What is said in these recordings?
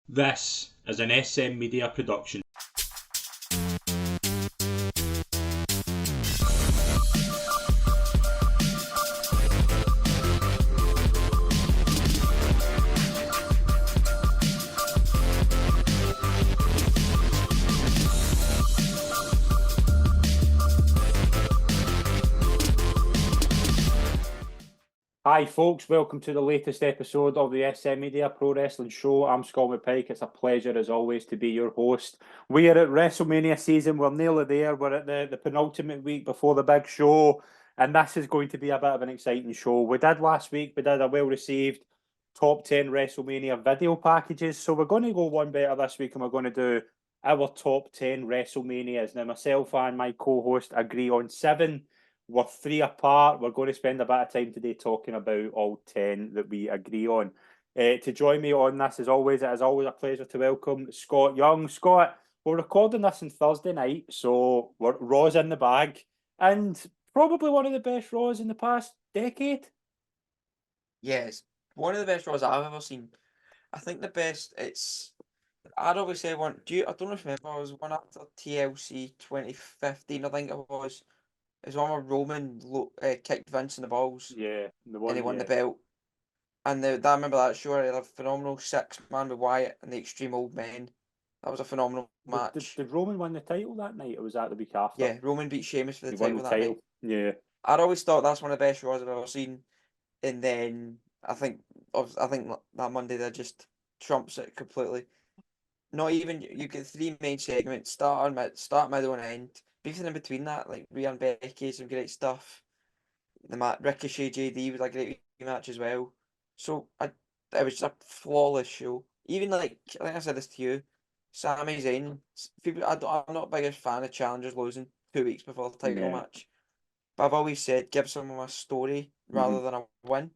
This is an SM Media production. Hi folks, welcome to the latest episode of the SM Media Pro Wrestling Show. I'm Scott McPike. It's a pleasure as always to be your host. We are at WrestleMania season. We're nearly there. We're at the penultimate week before the big show, and this is going to be a bit of an exciting show. We did last week, we did a well-received top 10 WrestleMania video packages. So we're going to go one better this week and we're going to do our top 10 WrestleManias. Now myself and my co-host agree on 7. We're 3 apart. We're going to spend a bit of time today talking about all 10 that we agree on. To join me on this, as always, it is always a pleasure to welcome Scott Young. Scott, we're recording this on Thursday night, so Raw's in the bag, and probably one of the best Raws in the past decade. Yes, one of the best Raws I've ever seen. I think the best. I'd always say one. I don't know if you remember. It was one after TLC 2015. I think it was. It was one where Roman kicked Vince in the balls Yeah, the one. and he won Yeah. the belt. And I remember that show. It had a phenomenal 6-man with Wyatt and the Extreme Old Men. That was a phenomenal match. Did Roman win the title that night, or was that the week after? Yeah, Roman beat Sheamus for the He won title the that title. night. Yeah. I'd always thought that's one of the best Raws I've ever seen. And then I think that Monday that just trumps it completely. Not even you get 3 main segments: start, middle, and end. Everything in between that, like Rhea and Becky, some great stuff. The match Ricochet JD was a great match as well. So it was just a flawless show. Even like I said this to you, Sami Zayn. I'm not the biggest fan of challengers losing 2 weeks before the title Yeah. match, but I've always said give someone a story rather Mhm. than a win.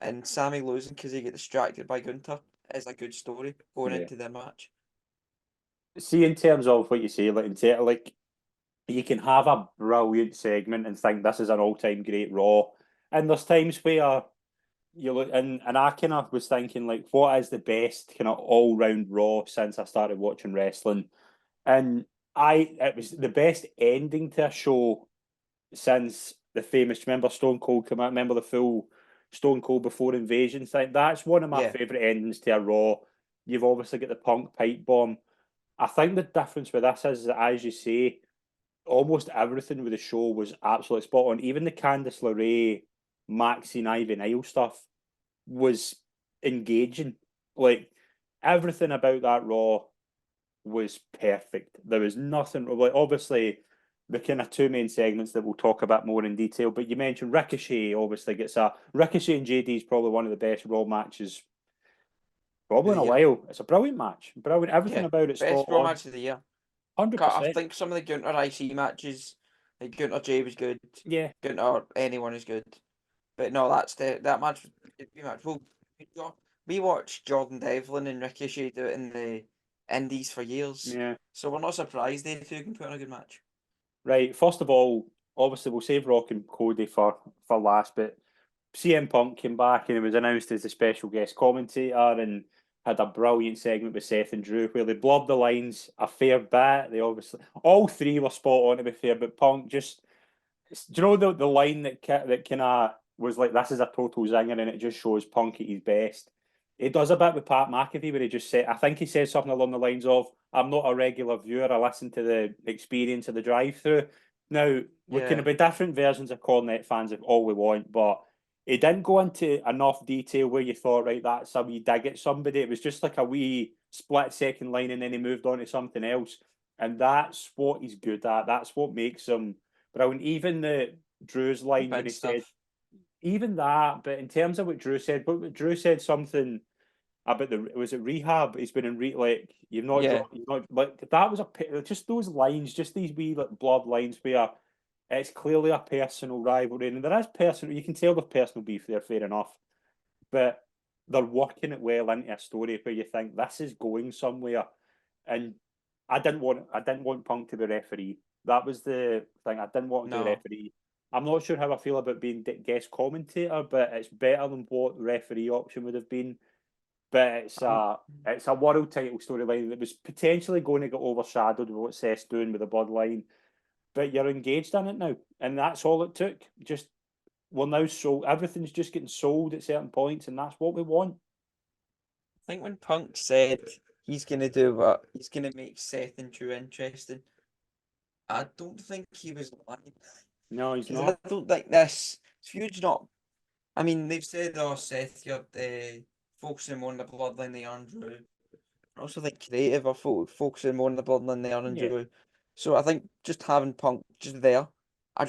And Sammy losing because he get distracted by Gunter is a good story going Yeah. into their match. See, in terms of what you say, like you can have a brilliant segment and think this is an all-time great Raw, and there's times where you look and I kind of was thinking like, what is the best kind of all-round Raw since I started watching wrestling, and it was the best ending to a show since the famous, remember Stone Cold come out, remember the full Stone Cold before Invasion thing. That's one of my Yeah, favorite endings to a Raw. You've obviously got the Punk pipe bomb. I think the difference with this is that, as you say, almost everything with the show was absolutely spot on. Even the Candice LeRae, Maxine Ivy Nile stuff was engaging. Like everything about that Raw was perfect. There was nothing like obviously the kind of 2 main segments that we'll talk about more in detail. But you mentioned Ricochet obviously gets a Ricochet and JD is probably one of the best Raw matches probably of in the a year. while. It's a brilliant match. Brilliant. Everything Yeah, about it spot best Raw on. match of the year. Hundred I percent. think some of the Gunter IC matches, like Gunter Jay was good. Yeah. Gunter anyone is good. But no, that match was a good match. Well, we watched Jordan Devlin and Ricochet do it in the Indies for years, Yeah. so we're not surprised they two can put on a good match. Right. First of all, obviously we'll save Rock and Cody for last, but CM Punk came back and he was announced as the special guest commentator and had a brilliant segment with Seth and Drew where they blubbed the lines a fair bit. They obviously all 3 were spot on to be fair, but Punk just do you know the line that kind of was like this is a total zinger and it just shows Punk at his best. He does a bit with Pat McAfee where he just said I think he said something along the lines of I'm not a regular viewer. I listen to the experience of the drive-through. Now we can Yeah, be different versions of Cornet fans if all we want, but he didn't go into enough detail where you thought, right, that's a wee dig at somebody. It was just like a wee split-second line, and then he moved on to something else. And that's what he's good at. That's what makes him brilliant. Even the Drew's line when big he said, stuff. even that, but in terms of what Drew said, but Drew said something about was it rehab? He's been in like Yeah, you've not like that was just those lines, just these wee like blood lines where it's clearly a personal rivalry, and there is personal. You can tell there's personal beef there, fair enough, but they're working it well into a story where you think this is going somewhere. And I didn't want Punk to be referee. That was the thing. I didn't want him to be no, referee. I'm not sure how I feel about being guest commentator, but it's better than what the referee option would have been. but it's a world title storyline that was potentially going to get overshadowed with what Seth's doing with the bloodline. But you're engaged in it now, and that's all it took. Just we're now sold. Everything's just getting sold at certain points, and that's what we want. I think when Punk said he's gonna do what he's gonna make Seth and Drew interesting, I don't think he was lying. No, he's 'Cause not. I don't think this feud's not. I mean, they've said, "Oh, Seth, you're focusing more on the bloodline they earned Drew." I also think creative are focusing more on the bloodline they earned Yeah, Drew. So I think just having Punk just there, I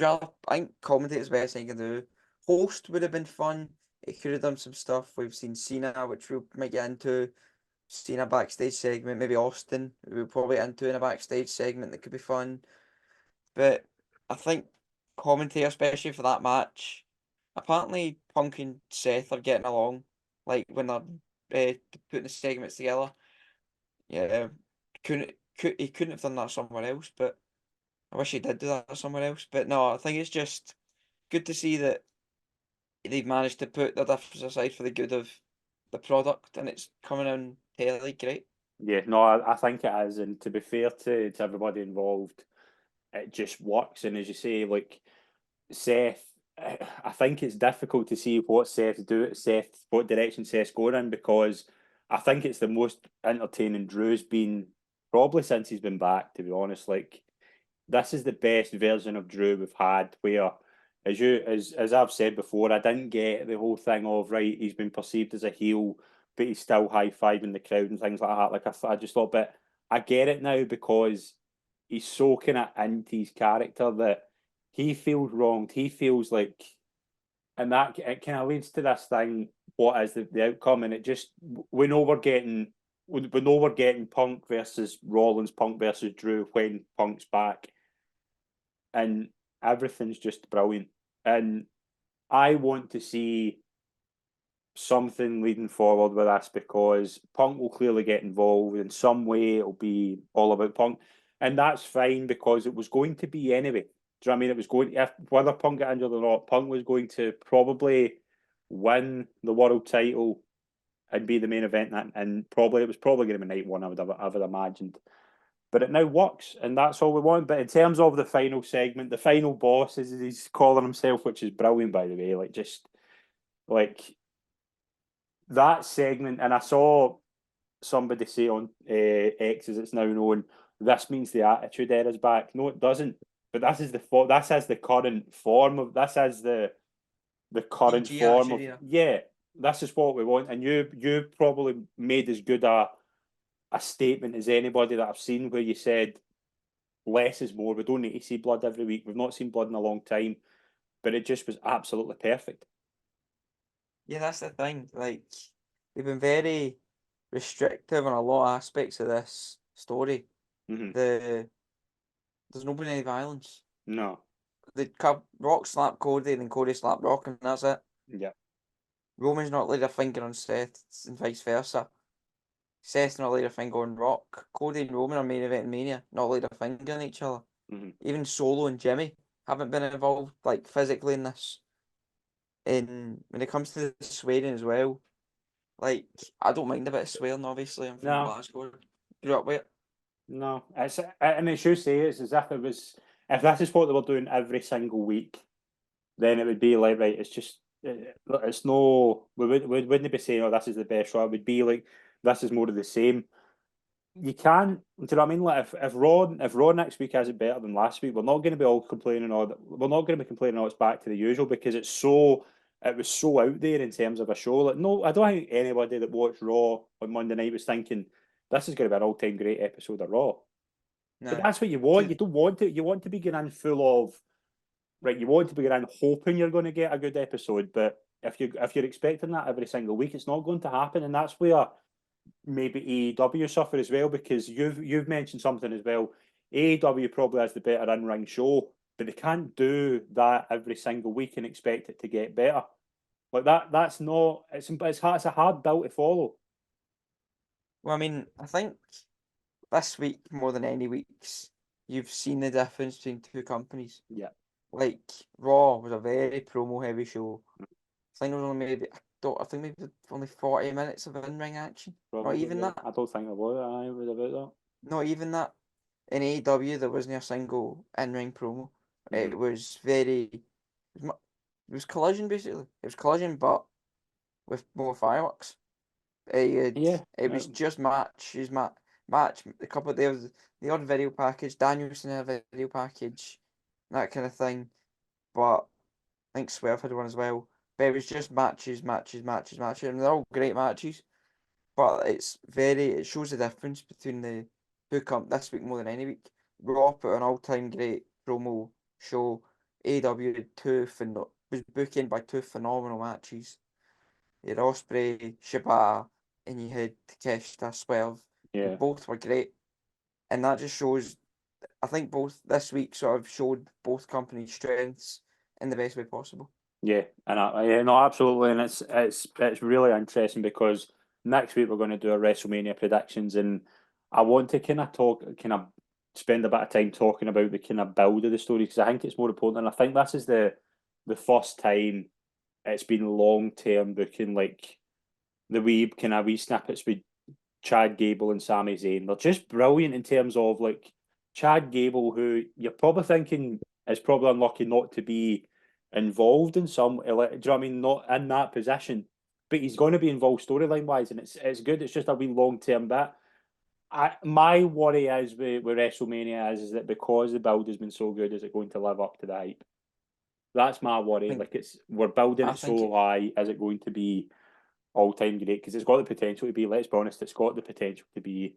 think commentator's best thing you can do. Host would have been fun. It could have done some stuff. We've seen Cena, which we might get into. Seen a backstage segment, maybe Austin, we'll probably get into in a backstage segment that could be fun. But I think commentator, especially for that match, apparently Punk and Seth are getting along, like when they're putting the segments together. Yeah, he couldn't have done that somewhere else, but I wish he did do that somewhere else. But no, I think it's just good to see that they've managed to put their differences aside for the good of the product, and it's coming in entirely great. yeah. No, I think it is, and to be fair to everybody involved, it just works. And as you say, like Seth, I think it's difficult to see what what direction Seth's going in, because I think it's the most entertaining Drew's been probably since he's been back. To be honest, like this is the best version of Drew we've had. Where, as I've said before, I didn't get the whole thing of right. He's been perceived as a heel, but he's still high fiving the crowd and things like that. Like I just thought, but I get it now because he's so kind of into his character that he feels wronged. He feels like, and that it kind of leads to this thing. What is the outcome? And it just we know we're getting Punk versus Rollins, Punk versus Drew when Punk's back, and everything's just brilliant. And I want to see something leading forward with this because Punk will clearly get involved in some way. It'll be all about Punk, and that's fine because it was going to be anyway. Do you know what I mean? It was going if whether Punk got injured or not, Punk was going to probably win the world title and be the main event, and probably it was probably going to be night one. I would imagined, but it now works, and that's all we want. But in terms of the final segment, the final boss, as he's calling himself, which is brilliant by the way, like just like that segment, and I saw somebody say on X, as it's now known, this means the Attitude Era's back. No, it doesn't. But this is the current form of this is the current PG form Attitude of Era. yeah. This is what we want, and you probably made as good a statement as anybody that I've seen, where you said less is more. We don't need to see blood every week. We've not seen blood in a long time, but it just was absolutely perfect. Yeah, that's the thing. Like, they've been very restrictive on a lot of aspects of this story. Mm-hmm. There's not been any violence. No, Rock slapped Cody, and then Cody slapped Rock, and that's it. yeah. Roman's not laid a finger on Seth, and vice versa. Seth's not laid a finger on Rock. Cody and Roman are main event in Mania, not laid a finger on each other. Mm-hmm. Even Solo and Jimmy haven't been involved, like, physically in this. And when it comes to the swearing as well, like, I don't mind a bit of swearing, obviously. I'm from No, Glasgow. Grew up with it. no, it's and it should say it's as if it was if this is what they were doing every single week, then it would be like right. It's just it's no we wouldn't be saying oh this is the best show. It would be like this is more of the same. You can't. Do you know what I mean? Like if Raw next week has it better than last week, we're not going to be all complaining all that. We're not going to be complaining all it's back to the usual because it was so out there in terms of a show. Like no, I don't think anybody that watched Raw on Monday night was thinking this is going to be an all-time great episode of Raw. But No. that's what you want. To, You don't want it. You want to be going in full of right. You want to be going in hoping you're going to get a good episode. But if you're expecting that every single week, it's not going to happen. And that's where maybe AEW suffer as well because you've mentioned something as well. AEW probably has the better in-ring show, but they can't do that every single week and expect it to get better. Like that. That's not. It's a hard bill to follow. well, I mean, I think this week, more than any weeks, you've seen the difference between two companies. Yeah. Like, Raw was a very promo heavy show. I think there was only maybe I think maybe only 40 minutes of in-ring action. Probably, Not even yeah. that. I don't think there was. It was about Not even that. In AEW, there wasn't a single in-ring promo. that. It was very. It was Collision basically. It was Collision, but with more fireworks. Yeah. It was just match. A couple there was the odd video package, Danielson had a video package, that kind of thing. But I think Swerve had one as well. But it was just matches, and they're all great matches. But it shows the difference between the who come this week more than any week. Raw put an all-time great promo show. AEW did was bookend by two phenomenal matches. You had Ospreay, Shibata, and you had Takeshita, Swerve. Yeah. Both were great, and that just shows. I think both this week sort of showed both companies' strengths in the best way possible. Yeah, and yeah, no, absolutely, and it's really interesting because next week we're going to do our WrestleMania predictions, and I want to kind of spend a bit of time talking about the kind of build of the story because I think it's more important, and I think this is the first time it's been long term booking, like the wee snippets with Chad Gable and Sami Zayn. They're just brilliant in terms of like Chad Gable, who you're probably thinking is probably unlucky not to be involved in some, do you know what I mean? Not in that position, but he's going to be involved storyline wise, and it's good. It's just a wee long term bit. My worry is with WrestleMania is that because the build has been so good, is it going to live up to the hype? That's my worry. think Like we're building I it think so high. Is it going to be all time great? Because it's got the potential to be. Let's be honest, it's got the potential to be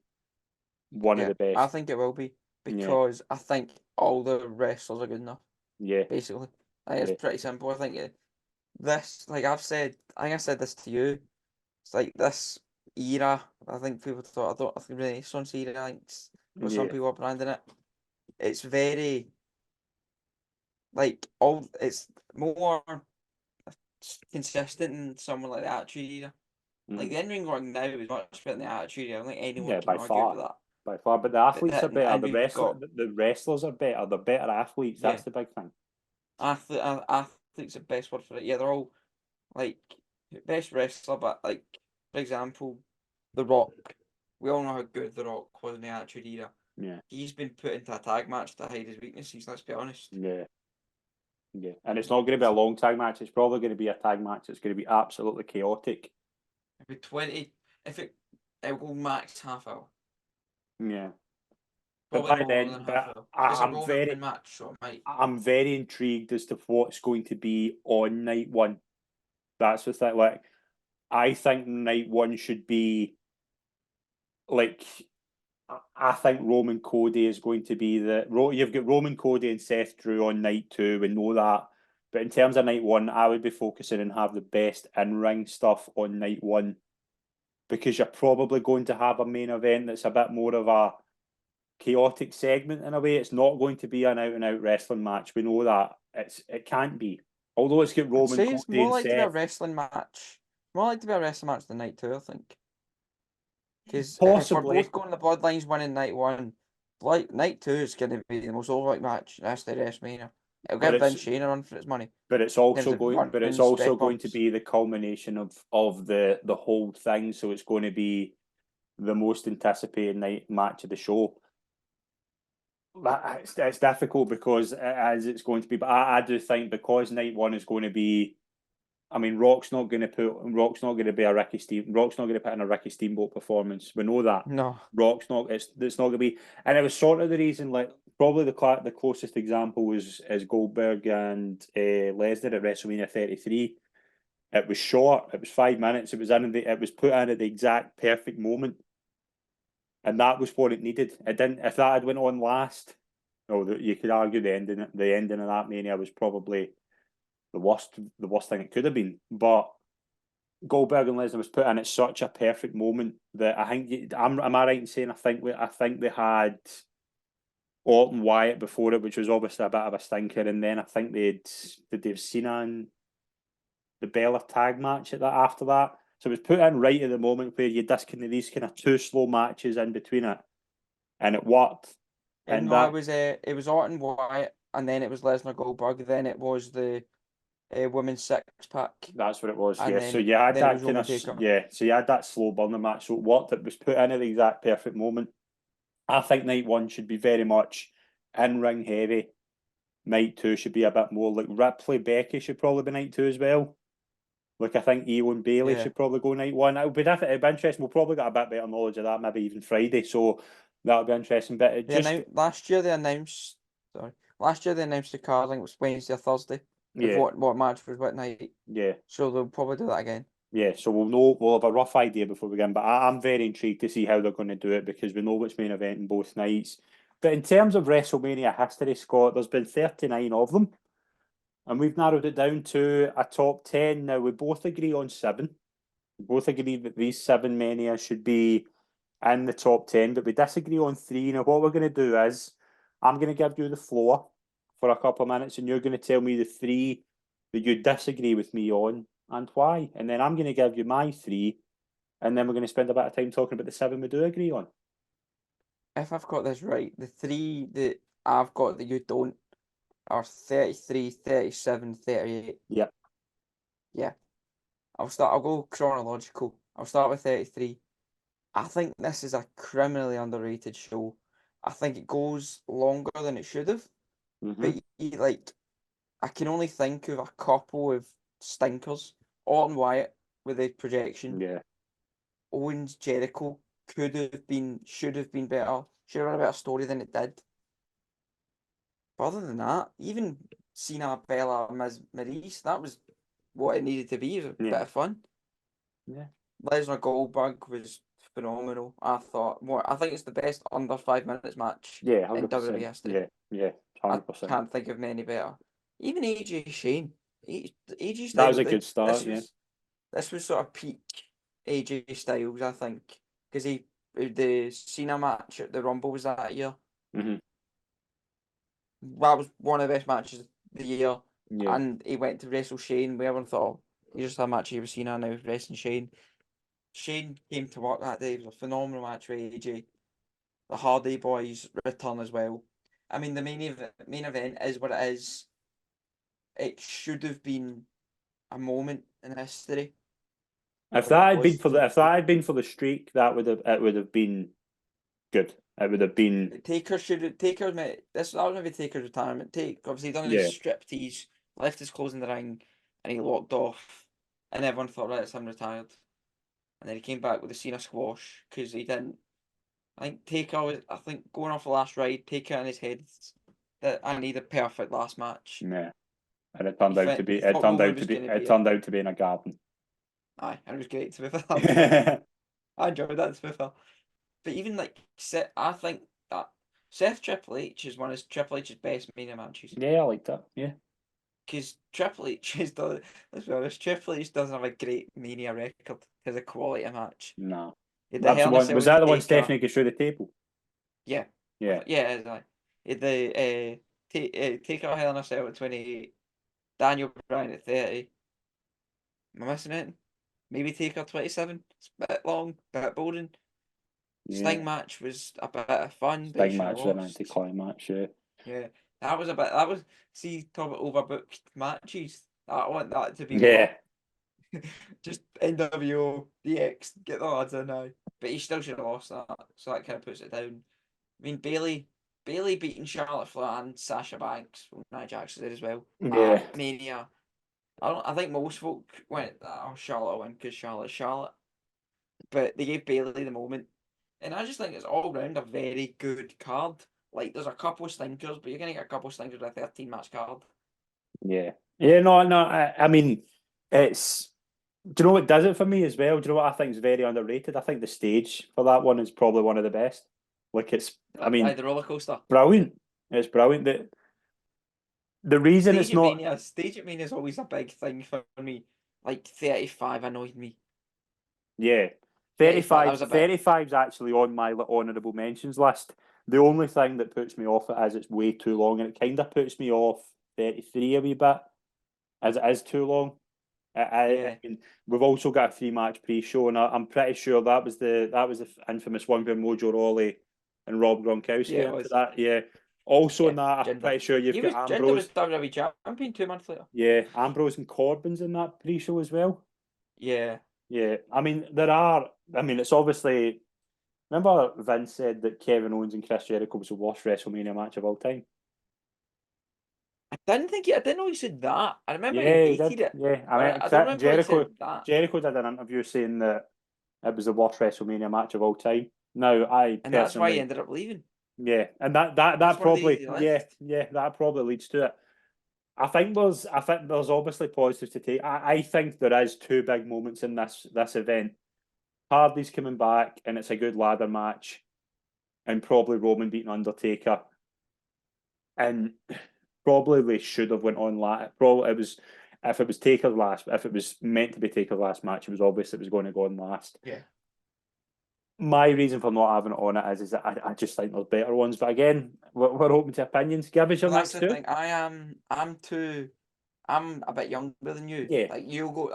one of yeah, the I best. think it will be Yeah, because I think all the wrestlers are good enough. yeah, Basically, I think yeah, it's pretty simple. I think this, like I think I said this to you. It's like this era. I think people thought I think Renaissance era. I think some yeah. people are branding it. It's very like all. It's more consistent than someone like the Attitude Era. Like Mm. the in-ring work now is much better than the Attitude Era. I don't think anyone Yeah, can by argue far, with that. by far. But the athletes are But better. and we've got The wrestlers are better. They're better athletes. yeah, That's the big thing. athletes the best word for it. Yeah, they're all like best wrestler, but like for example, The Rock. We all know how good The Rock was in the Attitude Era. Yeah, He's been put into a tag match to hide his weaknesses. Let's be honest. yeah, yeah. And it's not going to be a long tag match. It's probably going to be a tag match. It's going to be absolutely chaotic. It'd be 20. If it will max half hour. Yeah. But Probably by more then, than half but hour. It's a I'm Roman match, so it might. I'm very intrigued as to what's going to be on night one. That's the thing. Like, I think night one should be like I think Roman Cody is going to be you've got Roman Cody and Seth Drew on night two. We know that, but in terms of night one, I would be focusing and have the best in ring stuff on night one because you're probably going to have a main event that's a bit more of a chaotic segment in a way. It's not going to be an out and out wrestling match. We know that it can't be. Although it's got I'd Roman say it's Cody more and like to be a Seth, wrestling match. More like to be a wrestling match than night two, I think. Because if we're possibly, both going the bloodlines winning night one, like night two is going to be the most overlooked match. That's the WrestleMania. It'll but give it's Vince Shane a run for his money in terms of but it's runs, also step going to ups. be the culmination of the whole thing. So it's going to be the most anticipated night match of the show. It's difficult because it's going to be, but I do think because night one is going to be. I mean, Rock's not going to be a Rock's not going to put in a Ricky Steamboat performance. We know that. No, Rock's not. It's not going to be, and it was sort of the reason. Like probably the closest example was is Goldberg and Lesnar at WrestleMania 33. It was short. It was 5 minutes. It was put in at the exact perfect moment, and that was what it needed. It didn't. If that had went on last, you could argue the ending of that Mania was probably the worst thing it could have been. But Goldberg and Lesnar was put in at such a perfect moment that I think am I right in saying I think they had Orton Wyatt before it, which was obviously a bit of a stinker, and then I think they've Cena and the Bella tag match at that after that. So it was put in right at the moment where you disconnect these kind of two slow matches in between it, and it worked. And no, that it was Orton Wyatt, and then it was Lesnar Goldberg. Then it was the women's six pack. That's what it was. And Yeah. then- So you had then it that was kind Roman of Taker. yeah. So you had that slow burner match. So what that was put in at the exact perfect moment. I think night one should be very much in ring heavy. Night two should be a bit more like Ripley, Becky should probably be night two as well. Like I think Io and Bailey Yeah. should probably go night one. It'll be different. It'll be interesting. We'll probably get a bit better knowledge of that maybe even Friday. So that'll be interesting. But it just Last year they announced the card. I think it was Wednesday or Thursday. Of yeah, what match was what night. yeah. So they'll probably do that again. Yeah, so we'll have a rough idea before we begin, but I'm very intrigued to see how they're going to do it because we know what's main event in both nights. But in terms of WrestleMania history, Scott, there's been 39 of them, and we've narrowed it down to a top 10. Now, we both agree on 7. We both agree that these 7 Mania should be in the top 10, but we disagree on 3. Now, what we're going to do is I'm going to give you the floor for a couple of minutes, and you're going to tell me the 3 that you disagree with me on and why. And then I'm going to give you my 3, and then we're going to spend a bit of time talking about the 7 we do agree on. If I've got this right, the 3 that I've got that you don't are 33, 37, 38. Yep. Yeah. I'll go chronological. I'll start with 33. I think this is a criminally underrated show. I think it goes longer than it should have. Mm-hmm. But like, I can only think of a couple of stinkers. Orton Wyatt with the projection. Yeah. Owens Jericho should have been better. Should have had a better story than it did. But other than that, even Cena, Bella, Miz, Maurice, that was what it needed to be. It was a bit of fun. Yeah. Lesnar Goldberg was phenomenal. I think it's the best under 5 minutes match Yeah, in 100%. WWE history. Yeah, yeah, 100%. I can't think of many better. Even AJ Shane. AJ Styles. That was a good start, yeah. This was sort of peak AJ Styles, I think, because the Cena match at the Rumble was that year. Mm-hmm. That was one of the best matches of the year. Yeah. And he went to wrestle Shane. We everyone thought, he just had a match here with Cena, now he's wrestling Shane. Shane came to work that day. It was a phenomenal match with AJ. The Hardy Boys return as well. I mean, the main event is what it is. It should have been a moment in history. If Like, that it had been was for the to- if that had been for the streak, it would have been good. It would have been Taker that was maybe Taker's retirement take. Obviously, he done Yeah. his striptease, left his clothes in the ring, and he walked off. And everyone thought, right, it's him retired. And then he came back with the Cena squash because he didn't. I think Taker was. I think going off the last ride, Taker in his head that I need a perfect last match. yeah. And it turned He out to be he thought Roman was gonna be it turned out to be in a garden. Aye, and it was great to be fair. I enjoyed that to be fair. But even like I think that Seth Triple H is one of Triple H's best Mania matches. Yeah, I liked that. Yeah. Because Triple H is let's be honest, Triple H doesn't have a great Mania record as a quality match. No. He had That's the Hell in a one. Cell Was with that the one Taker. Stephanie goes through the table? Yeah. Yeah. Yeah, exactly. He had the Taker Hell in a Cell at 28, Daniel Bryan at 30. Am I missing it? Maybe Taker 27. It's a bit long, a bit boring. Sting match was a bit of fun. Sting match was an anticlimax, yeah. Yeah, that was see talk about overbooked matches. I want that to be Yeah. more just NWO DX get the lads in now. But he still should have lost that, so that kind of puts it down. I mean Bailey beating Charlotte Flair and Sasha Banks. Well, Nia Jax did as well. Yeah. Mania. I think most folk went, oh, Charlotte win because Charlotte. But they gave Bailey the moment. And I just think it's all round a very good card. Like, there's a couple of stinkers, but you're going to get a couple of stinkers with a 13-match card. Yeah. Yeah, no. I mean, it's... Do you know what does it for me as well? Do you know what I think is very underrated? I think the stage for that one is probably one of the best. Like, it's... I mean... the roller coaster. Brilliant. It's brilliant. The reason it's not... Stage at Mania is always a big thing for me. Like, 35 annoyed me. Yeah. 35 is actually on my honourable mentions list. The only thing that puts me off it is it's way too long, and it kind of puts me off 33 a wee bit, as it is too long. I mean, we've also got a 3-match pre-show, and I'm pretty sure that was the infamous one where Mojo Rawley and Rob Gronkowski. Yeah, that. Yeah. Also in Yeah, that, I'm Jinder. pretty sure you've got Jinder was Ambrose. WWE champion 2 months later. Yeah, Ambrose and Corbin's in that pre-show as well. Yeah. Yeah, I mean, it's obviously. Remember Vince said that Kevin Owens and Chris Jericho was the worst WrestleMania match of all time? I didn't know he said that. I remember he Yeah, he hated did. it, Yeah, I but mean, I don't remember he Jericho said that. Jericho did an interview saying that it was the worst WrestleMania match of all time. Now, I And that's why he personally, ended up leaving. yeah, and that That's one of the probably, reasons he left. that probably leads to it. I think there's obviously positives to take. I think there is two big moments in this event. Hardy's coming back, and it's a good ladder match, and probably Roman beating Undertaker, and probably they should have went on last. Probably it was if it was Taker's last, if it was meant to be Taker's last match, it was obvious it was going to go on last. Yeah. My reason for not having it on it is that I just think there's better ones. But again, we're open to opinions. Give us your Well, that's next the two. thing. I'm a bit younger than you. Yeah, Like you'll go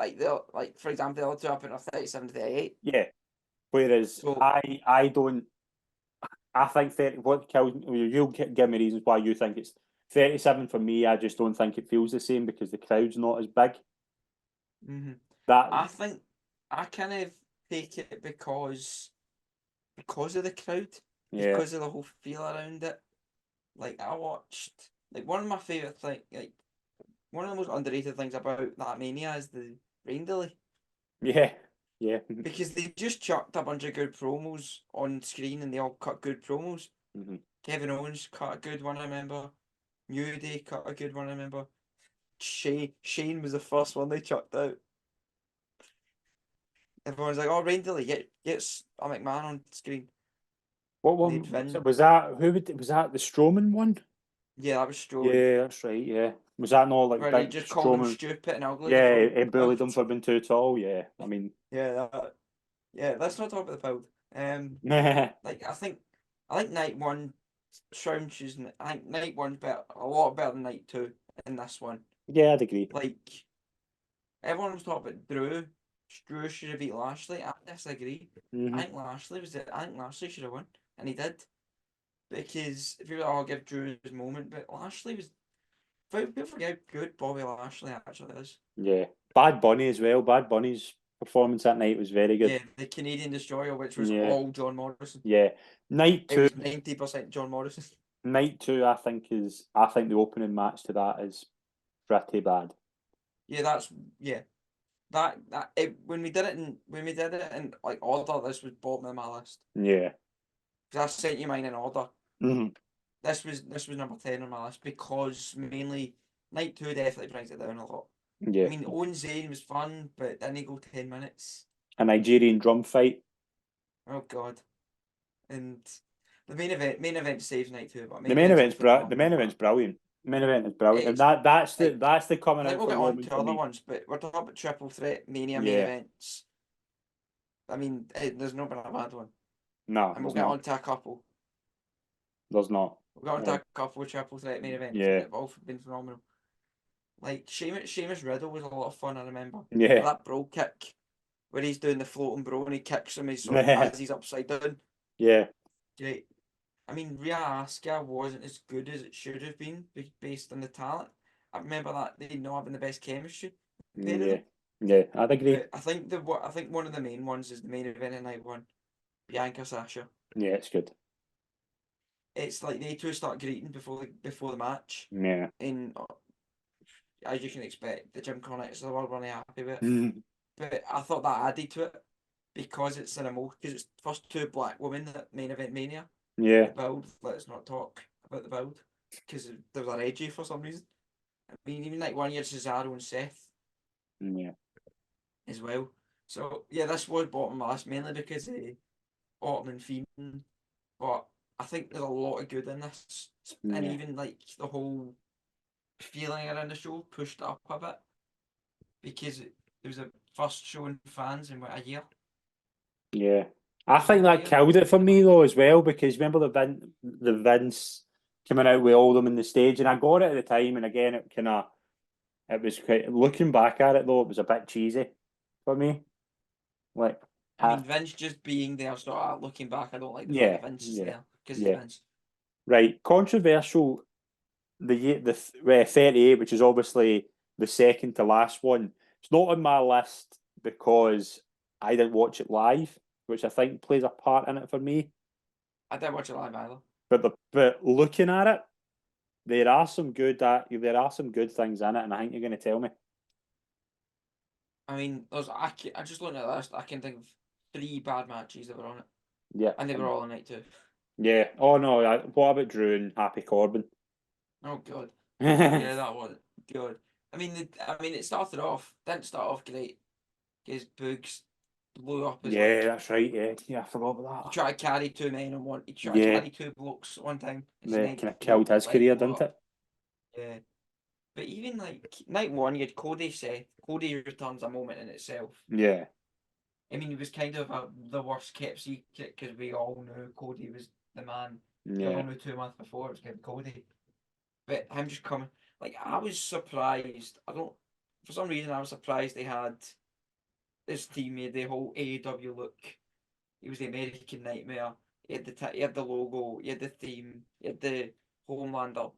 like for example, the other two up in 37, 38. yeah. Whereas So I don't. I think 30. What kills me? You'll give me reasons why you think it's 37 for me. I just don't think it feels the same because the crowd's not as big. mhm. That I think I kind of take it because of the crowd, yeah because of the whole feel around it. Like I watched like one of my favorite thing like one of the most underrated things about that Mania is the rain delay. yeah yeah. Because they just chucked a bunch of good promos on screen and they all cut good promos. Mhm. Kevin Owens cut a good one, I remember. New Day cut a good one, I remember. Shane was the first one they chucked out. Everyone's like, "Oh, Rain Delay, get a McMahon on screen." What And they'd one Vin. was that? Was that the Strowman one? Yeah, that was Strowman. Yeah, that's right. Yeah, was that not like Where he big just called him Strowman? stupid and ugly before Yeah, he he bullied him left. for being too tall. Yeah, I mean, Yeah, yeah. Let's not talk about the build. yeah, Like I think night one scrounges. I think night one's better, a lot better than night two in this one. I'd agree. Like everyone was talking about Drew should have beat Lashley. I disagree. Hmm. I think Lashley should have won, and he did. Because if you were, I'll give Drew his moment, but Lashley was. People forget how good Bobby Lashley actually is. Yeah, Bad Bunny as well. Bad Bunny's performance that night was very good. Yeah, the Canadian Destroyer, which was Yeah, all John Morrison. yeah. Night It two, was 90% John Morrison. night two. I think the opening match to that is pretty bad. Yeah, that's yeah. When we did it in like order, this was bottom of my list. Yeah. Because I sent you mine in order. Hmm. This was number 10 on my list because mainly night two definitely brings it down a lot. I Yeah. mean, Owen Zane was fun, but it didn't go 10 minutes. A Nigerian drum fight. Oh God! And the main event saves night two, but The main main event's event's also phenomenal. the main event's But brilliant. The main event is brilliant, and it's like that's the I coming think out we'll for get on moment to for other me. ones, but we're talking about triple threat mania main Yeah, events. I mean, there's not been a bad one, no, and we'll there's get not. on to a couple. There's not. We'll get on to Uh, a couple of triple threat main events that yeah, have all been phenomenal. Like Sheamus Riddle was a lot of fun. I remember, but yeah, that bro kick where he's doing the floating bro and he kicks him as he's upside down. yeah, Great. I mean, Rhea Asuka wasn't as good as it should have been based on the talent. I remember that they not having the best chemistry, the pair of yeah, them. yeah. I'd agree. But I think one of the main ones is the main event at night one, Bianca Sasha. Yeah, it's good. It's like they two start greeting before the match, Yeah. and as you can expect, the Jim Cornettes are all really happy with it. Mhm. But I thought that added to it because it's an emotion. Because it's the first two black women that main event Mania. Yeah, The build. Let's not talk about the build because they were edgy for some reason. I mean, even like one year Cesaro and Seth yeah, as well. So yeah, this was bottom of my list mainly because of Orton and Fiend. But I think there's a lot of good in this, and yeah, even like the whole feeling around the show pushed up a bit because it was the first show in fans in what, a year. yeah. I Was it think over a that year? killed it for me though as well because remember the Vince coming out with all them in the stage, and I got it at the time, and again it was quite looking back at it though, it was a bit cheesy for me. Like, I I, mean, Vince just being there, so looking back, I don't like the fact yeah, that Vince is yeah, there because it's yeah, Vince. Right, controversial. The 38, which is obviously the second to last one. It's not on my list because I didn't watch it live, which I think plays a part in it for me. I didn't watch it live either. But looking at it, there are some good things in it, and I think you're going to tell me. I mean, I just looking at the list, I can think of 3 bad matches that were on it, Yeah, and they were all on night 2. yeah. Oh no, what about Drew and Happy Corbin? Oh god, yeah, that was good. It started off, didn't start off great. His Boogs blew up his Yeah, like that's right. Yeah, yeah, I forgot he about that. tried to carry 2 men on one. He tried to Yeah, carry 2 blokes at one time. His they kind of killed his leg career, blew didn't up. it? Yeah, but even like night 1, you had Cody Seth. Cody returns a moment in itself. Yeah, I mean, he was kind of the worst kept secret because we all knew Cody was the man. We all yeah. knew 2 months before it was going to be Cody. But him just coming, like, I was surprised. For some reason, I was surprised they had this team made the whole AEW look. He was the American Nightmare. He had the logo. He had the theme. He had the Homelander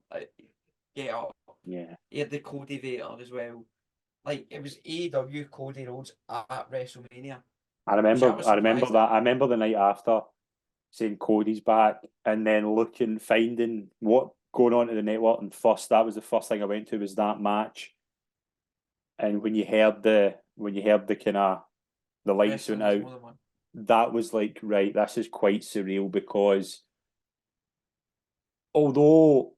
get up. Yeah. He had the Cody Vader as well. Like it was AEW Cody Rhodes at WrestleMania, which I was I remember surprised at. that. I remember the night after saying Cody's back, and then finding what going on to the network, and that was the first thing I went to was that match. And when you heard the kind of the lights went Wrestling is out, more than one. that was like, right, this is quite surreal because although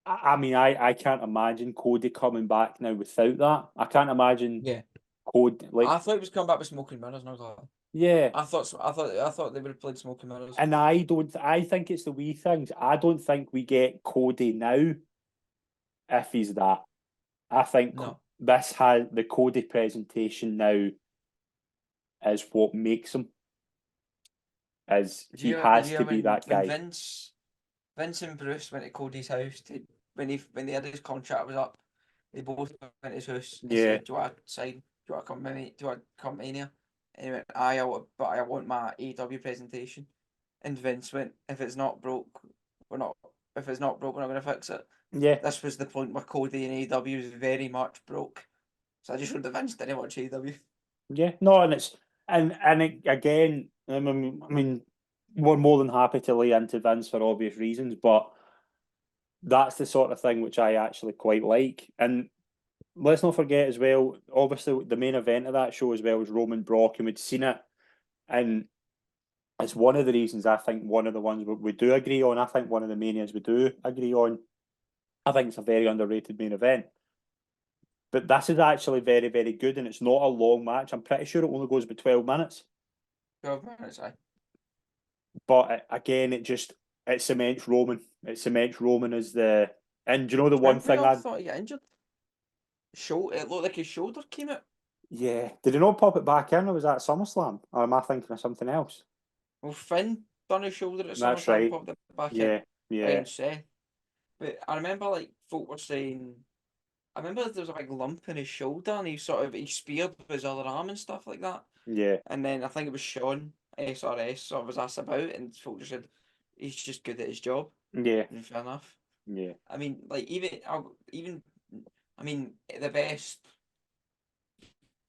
I can't imagine Cody coming back now without that. I can't imagine Yeah, Cody like I thought it was coming back with Smoking Mirrors, and I was like, yeah. I thought they would have played Smoking Mirrors. And I don't. I think it's the wee things. I don't think we get Cody now if he's that. I think No, this has the Cody presentation now is what makes him. As he did has you to hear be that when guy. Vince and Bruce went to Cody's house when they had his contract was up, they both went to his house and Yeah, said, "Do you want to sign? Do you want to come with me? Do you want to come in here?" And he went, "I but I want my AEW presentation." And Vince went, "If it's not broke, we're not. If it's not broke, we're not going to fix it." yeah, This was the point where Cody and AEW was very much broke. So I just showed that Vince didn't watch AEW. yeah. No, and it's again. I mean, we're more than happy to lay into Vince for obvious reasons, but that's the sort of thing which I actually quite like. And let's not forget as well, obviously the main event of that show as well was Roman Brock, and we'd seen it, and it's one of the reasons I think one of the ones we do agree on. I think one of the manias we do agree on. I think it's a very underrated main event. But this is actually very, very good, and it's not a long match. I'm pretty sure it only goes about 12 minutes. 12 minutes, aye. But again, it cements Roman. It cements Roman as the. And do you know the one And we thing all I thought he got injured. It looked like his shoulder came out. yeah, did he not pop it back in, or was that SummerSlam? Or am I thinking of something else? Well, Finn done his shoulder at That's SummerSlam, right. popped it back in Yeah, yeah, against Seth. But I remember like folk were saying, I remember there was a big lump in his shoulder, and he speared with his other arm and stuff like that. yeah, And then I think it was Sean SRS sort of was asked about, and folk just said he's just good at his job. yeah, And fair enough. yeah. I mean, like even I mean the best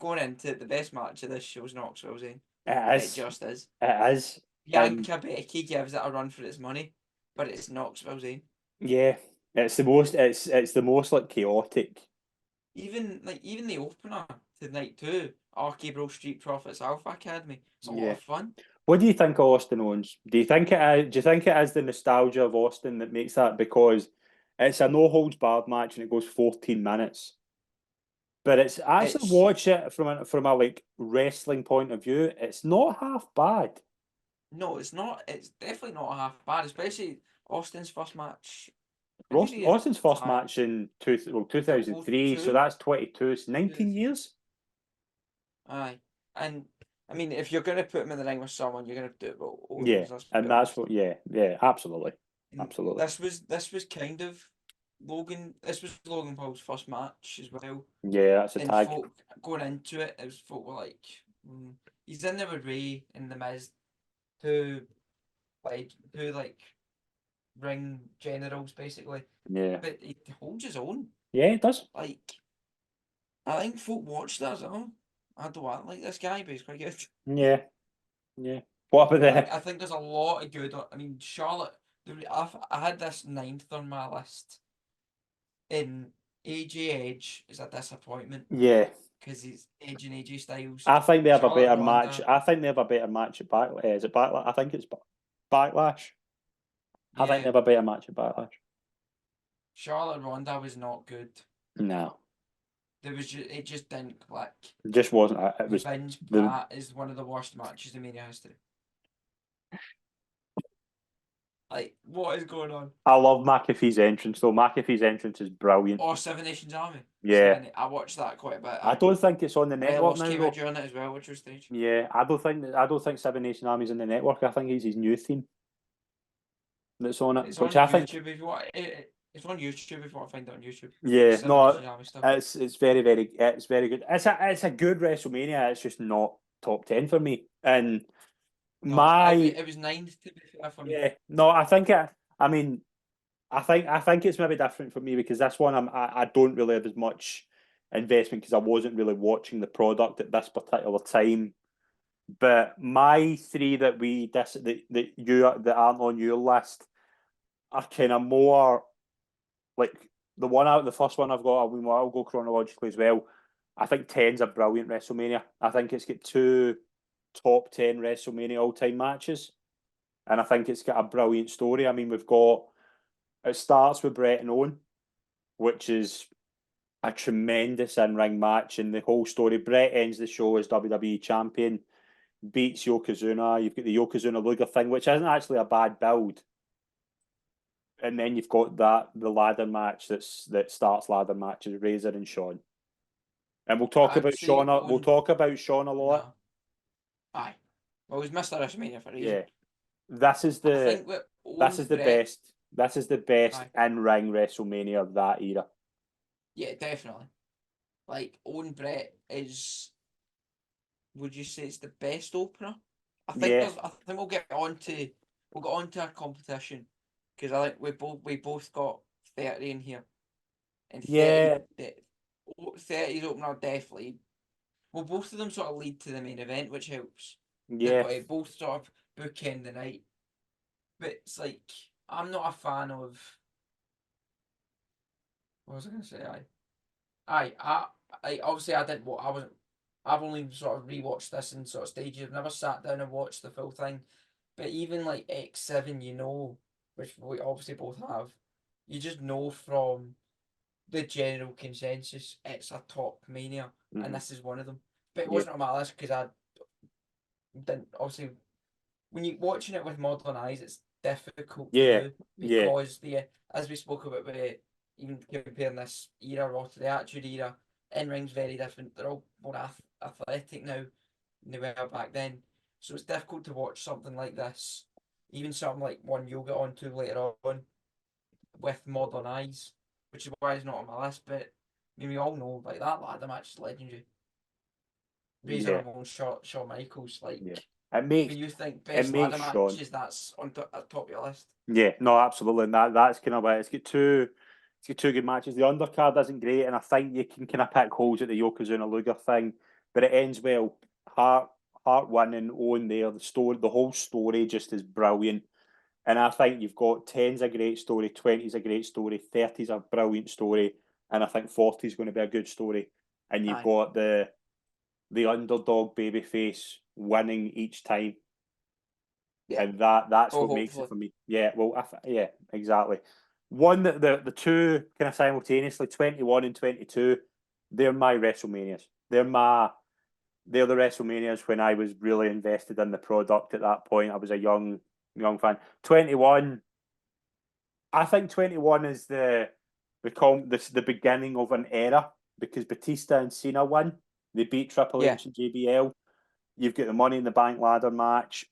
going into it, the best match of this show is Knoxville Zane. It It is. just is. It is. And Bianca Becky gives it a run for its money, but it's Knoxville Zane. yeah, it's the most like chaotic. Even the opener to night 2, RK-Bro Street Profits Alpha Academy. It's a lot Yeah. of fun. What do you think of Austin owns? Do you think it is the nostalgia of Austin that makes that? Because it's a no holds barred match and it goes 14 minutes. But it's actually It's watch it from a like wrestling point of view, it's not half bad. no, it's not. It's definitely not half bad, especially Austin's first match. When did he Austin's first retire? match in 2003, so 02? that's 22, it's 19 years. Aye, and I mean, if you're gonna put him in the ring with someone, you're gonna do it with Yeah, Owens. Let's be and that's honest. what, yeah, absolutely. And Absolutely. this was kind of Logan. This was Logan Paul's first match as well. Yeah, that's a And tag. folk going into it, it was folk were like, he's in there with Ray and the Miz, two like ring generals, basically. Yeah. But he holds his own. Yeah, it does. Like, I think folk watch that as, oh, I don't like this guy, but he's quite good. Yeah. Yeah. What about I think there's a lot of good. I mean, Charlotte. I had this 9th on my list. In AJ Edge is a disappointment Yeah. because he's Edge and AJ Styles. I think they have Charlotte a better Ronda, match. I think they have a better match at Backlash. Is it Backlash? I think it's Backlash. I think they yeah. have a better match at Backlash. Charlotte Ronda was not good. No. It just didn't click. It just wasn't. It was Vince the Pat is one of the worst matches in Mania history. Like, what is going on? I love McAfee's entrance though. McAfee's entrance is brilliant. Oh, Seven Nations Army. Yeah. I watched that quite a bit. I don't think it's on the network Morelos now came though. out during it as well, which was strange. Yeah, I don't think Seven Nation Army's in the network. I think he's his new theme that's on it. It's Which on I think YouTube if you want. It's on YouTube if you want to find it on YouTube. yeah, Seven no, Nations Army stuff. it's very good. It's a good WrestleMania. It's just not top 10 for me. And No, it was 9th to be fair for me. yeah, no, I think it. I mean, I think it's maybe different for me because this one I don't really have as much investment because I wasn't really watching the product at this particular time. But my three that that aren't on your list are kind of more like the first one I've got. I mean, I'll go chronologically as well. I think 10's a brilliant WrestleMania. I think it's got two top 10 WrestleMania all time matches, and I think it's got a brilliant story. I mean, it starts with Brett and Owen, which is a tremendous in-ring match, and the whole story. Brett ends the show as WWE champion, beats Yokozuna. You've got the Yokozuna Luger thing, which isn't actually a bad build. And then you've got the ladder match that starts ladder matches, Razor and Shawn. And we'll talk I'd about say Shawn. We'll Owen. talk about Shawn a lot. No. Aye. Well, it was Mr. WrestleMania for a reason. Yeah. This is I think that this is the Brett, best. This is the best Aye. in-ring WrestleMania of that era. Yeah, definitely. Like Owen Brett is. Would you say it's the best opener? I think Yeah. I think we'll get on to our competition because I think we both got 30 in here, and Yeah. 30's opener definitely. Well, both of them sort of lead to the main event, which helps. Yeah. They both sort of bookend the night, but it's like I'm not a fan of. What was I going to say? I obviously I didn't. I wasn't. I've only sort of rewatched this in sort of stages. I've never sat down and watched the full thing. But even like X7, which we obviously both have, you just know from the general consensus it's a top mania, and this is one of them. But it wasn't on my list because I didn't. Obviously, when you're watching it with modern eyes, it's difficult to do because as we spoke about, even comparing this era Raw to the Attitude Era, in ring's very different. They're all more athletic now than they were back then. So it's difficult to watch something like this, even something like one you'll get onto later on, with modern eyes, which is why it's not on my list. But I mean, we all know like that ladder match is legendary. Razor Ramon, Shawn Michaels, like when you think best ladder matches, that's on top of your list. Yeah, no, absolutely, and that's kind of it. It's got two good matches. The undercard isn't great, and I think you can kind of pick holes at the Yokozuna Luger thing, but it ends well. Hart winning, Owen there. The whole story just is brilliant, and I think you've got 10's a great story, 20's a great story, 30's a brilliant story, and I think 40's going to be a good story, and you've got the underdog babyface winning each time. Yeah. And that's what makes it for me. Yeah, well, yeah, exactly. One that the two kind of simultaneously, 21 and 22, they're my WrestleManias. They're the WrestleManias when I was really invested in the product at that point. I was a young fan. 21, I think 21 is the beginning of an era because Batista and Cena won. They beat Triple H and JBL. You've got the Money in the Bank ladder match.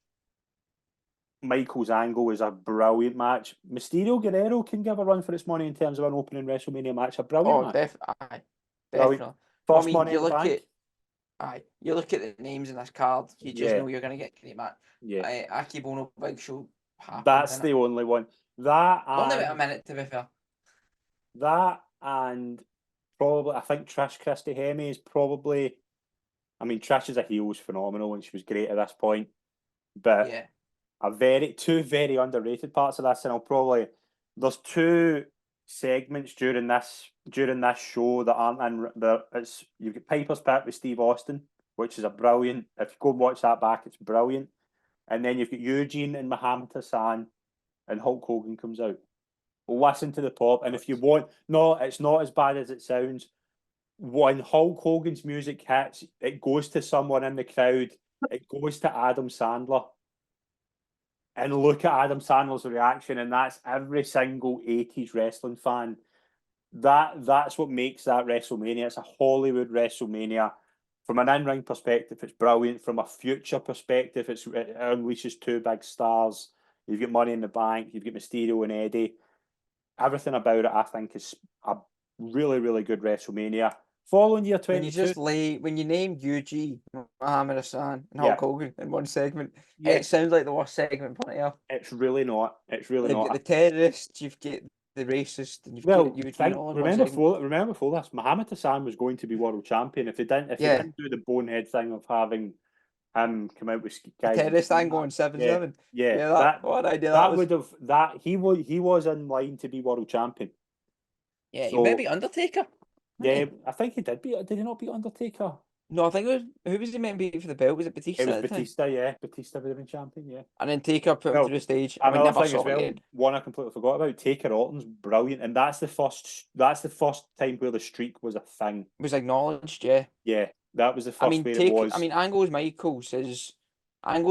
Michael's angle is a brilliant match. Mysterio Guerrero can give a run for its money in terms of an opening WrestleMania match. A brilliant match. Definitely. First Money in the Bank. You look at the names in this card, you just know you're going to get a great match. Yeah. Aki Bono, Big Show. That's the only one. That Only about a and minute, to be fair. that and probably I think Trish Christie Hemme is probably. I mean, Trish as a heel is phenomenal, and she was great at this point. But Yeah. two very underrated parts of this, and there's two segments during this show that aren't in the. It's you've got Piper's Pit with Steve Austin, which is a brilliant. If you go and watch that back, it's brilliant. And then you've got Eugene and Muhammad Hassan, and Hulk Hogan comes out. Listen to the pop, and if you want, no, it's not as bad as it sounds. When Hulk Hogan's music hits, it goes to someone in the crowd. It goes to Adam Sandler. And look at Adam Sandler's reaction, and that's every single 80s wrestling fan. That's what makes that WrestleMania. It's a Hollywood WrestleMania. From an in-ring perspective, it's brilliant. From a future perspective, it unleashes two big stars. You've got Money in the Bank, you've got Mysterio and Eddie. Everything about it, I think, is a really, really good WrestleMania. Following year 22. When you name UG, Muhammad Hassan, and Yeah. Hulk Hogan in one segment, Yeah. it sounds like the worst segment put here. It's really not. It's really You've not. got the terrorists, you've got the racist, and you've got Eugene all in one segment. Remember before this, Muhammad Hassan was going to be world champion. If they didn't do the bonehead thing of having him come out with guys, Terrorist angle on 7-7. What idea that was. He was in line to be world champion. Yeah, So, he maybe Undertaker. Yeah, I think he did beat. Did he not beat Undertaker? No, I think it was. Who was he meant to beat for the belt? Was it Batista? It was Batista. Yeah, Batista would have been champion. Yeah, and then Taker put him through the stage. And we another never thing saw as well. again. One I completely forgot about. Taker Orton's brilliant, and that's the first. That's the first time where the streak was a thing. It was acknowledged. Yeah. Yeah, that was the first where it was. Angles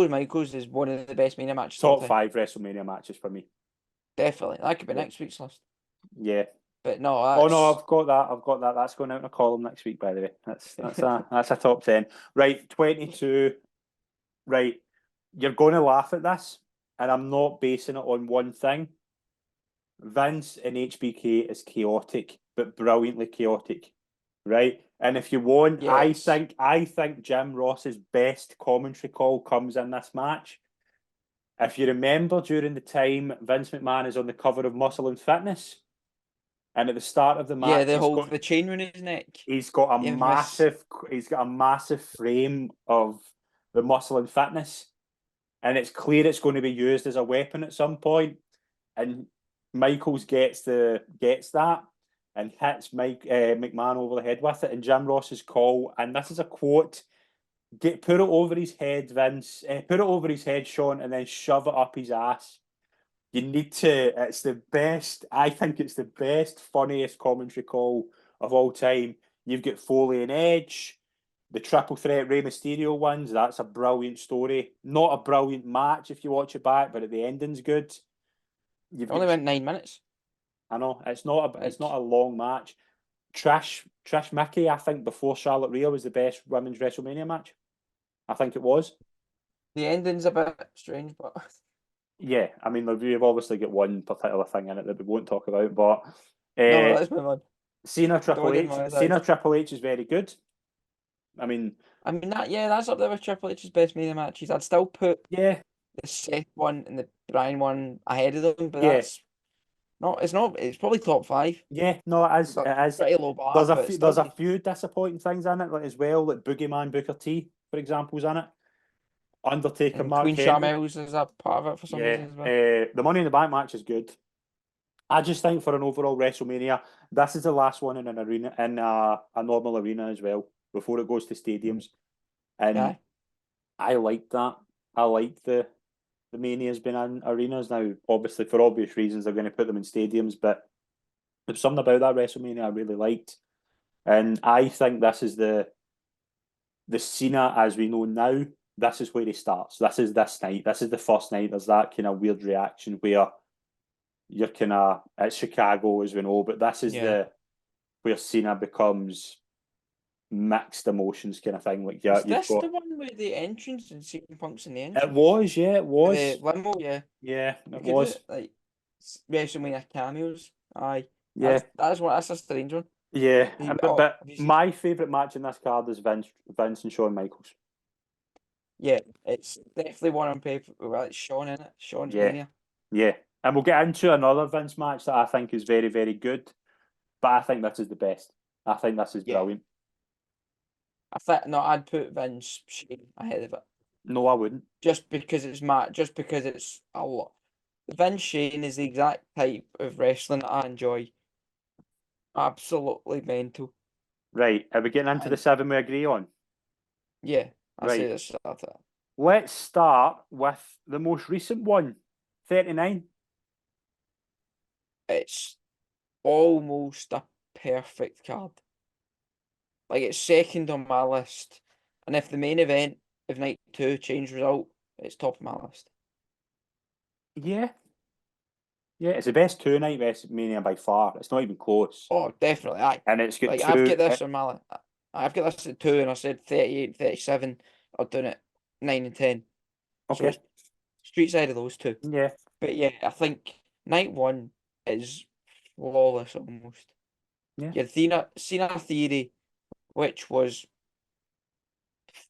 Michaels is one of the best Mania matches. Top 5 WrestleMania matches for me. Definitely, that could be next week's list. Yeah. But no, I've got that. That's going out in a column next week, by the way. That's a top 10. Right, 22. Right, you're going to laugh at this, and I'm not basing it on one thing. Vince in HBK is chaotic, but brilliantly chaotic, right? And if you want, yes. I think Jim Ross's best commentary call comes in this match. If you remember, during the time Vince McMahon is on the cover of Muscle and Fitness. And at the start of the match, the chain around his neck. He's got a massive frame of the Muscle and Fitness, and it's clear it's going to be used as a weapon at some point. And Michaels gets that and hits McMahon over the head with it. And Jim Ross's call, and this is a quote: put it over his head, Vince. Put it over his head, Sean, and then shove it up his ass. You need to. It's the best. I think it's the best, funniest commentary call of all time. You've got Foley and Edge, the triple threat Rey Mysterio ones. That's a brilliant story. Not a brilliant match if you watch it back, but the ending's good. It only went 9 minutes. I know it's not a long match. Trish Mickey, I think before Charlotte Rhea was the best women's WrestleMania match. I think it was. The ending's a bit strange, but. Yeah, I mean, we've obviously got one particular thing in it that we won't talk about, but no, let's move on. Cena Triple H is very good. I mean that's up there with Triple H's best Mania matches. I'd still put the Seth one and the Bryan one ahead of them, but that's not. It's not. It's probably top 5. Yeah, no, it is. It is pretty low bar. There's a few disappointing things in it, as well. Like Boogeyman Booker T, for example, is in it. Undertaker, and Mark Queen Henry. Shamels is a part of it for some reason as well. The Money in the Bank match is good. I just think for an overall WrestleMania, this is the last one in an arena, in a normal arena as well, before it goes to stadiums. And I like that. I like the Mania's been in arenas now. Obviously, for obvious reasons, they're going to put them in stadiums, but there's something about that WrestleMania I really liked. And I think this is the Cena as we know now. This is where he starts. This is this night. This is the first night. There's that kind of weird reaction where you're kind of at Chicago, as we know, but this is where Cena becomes mixed emotions kind of thing. Like, is this the one with the entrance and CM Punk's in the entrance? It was, yeah, it was. The limo, yeah, it was. Like WrestleMania cameos, aye. Yeah, that's a strange one. Yeah, but my favourite match in this card is Vince and Shawn Michaels. Yeah, it's definitely one on paper. Well, it's Shawn in it. Shawn's Mania. Yeah, And we'll get into another Vince match that I think is very, very good. But I think this is the best. I think this is Yeah. brilliant. I'd put Vince Shane ahead of it. No, I wouldn't. Just because it's a lot. Vince Shane is the exact type of wrestling that I enjoy. Absolutely mental. Right. Are we getting into the And 7 we agree on? yeah, I say Right. this at it. Let's start with the most recent one, 39. It's almost a perfect card. Like it's second on my list. And if the main event of night 2 changed result, it's top of my list. Yeah. Yeah, it's the best 2 night WrestleMania by far. It's not even close. Oh, definitely. Aye. And it's got Like I've two. got this on my list. I've got this at 2 and I said 38, 37. I've done it 9 and 10. So Okay. it's street side of those two. Yeah. But yeah, I think night 1 is flawless almost. Yeah. Your Cena theory, which was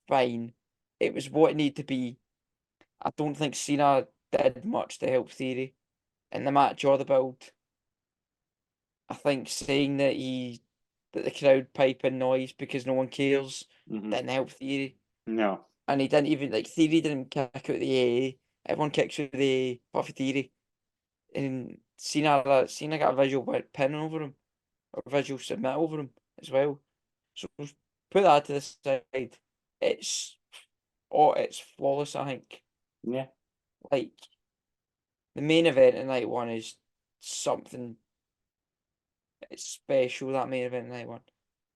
fine. It was what it needed to be. I don't think Cena did much to help Theory in the match or the build. I think saying that the crowd pipe in noise because no one cares Hmm. didn't help Theory. No. And he didn't even like Theory didn't kick out the AA. Everyone kicks out the AA, but for Theory. And Cena got a visual pin over him, or visual submit over him as well. So put that to the side. It's it's flawless, I think. Yeah. Like the main event in night 1 is something. It's special, that main event in night 1.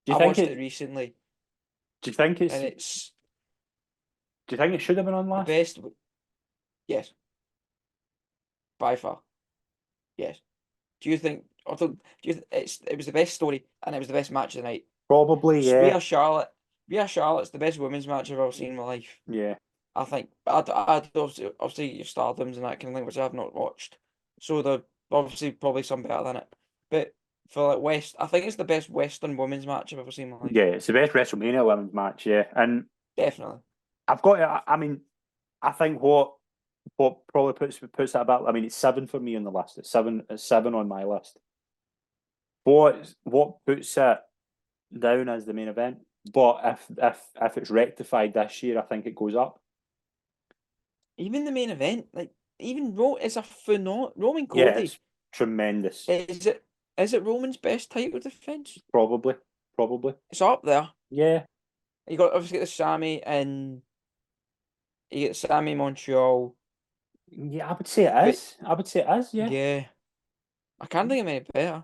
Do you I think watched it it? recently Do you think it's? and Do it's you think it should have been on the last? best. Yes, by far. Yes. Do you think? Although, it was the best story and it was the best match of the night. Probably. Yeah. Rhea Charlotte's the best women's match I've ever seen in my life. Yeah. I think. I'd obviously your Stardoms and that kind of thing, which I've not watched. So they're obviously probably some better than it. But for like I think it's the best Western women's match I've ever seen in my life. Yeah. It's the best WrestleMania women's match. Yeah. And Definitely. I've got. I mean, I think what probably puts that about. I mean, it's 7 for me on the list. It's 7. It's 7 on my list. What puts it down as the main event? But if it's rectified this year, I think it goes up. Even the main event, like even it's a phenomenal Roman Yeah, Cody. it's tremendous. Is it Roman's best title defense? Probably. It's up there. Yeah. You got obviously the Sammy and you get Sammy Montreal. Yeah, I would say it But is. I would say it is, yeah. yeah, I can't think of any better. I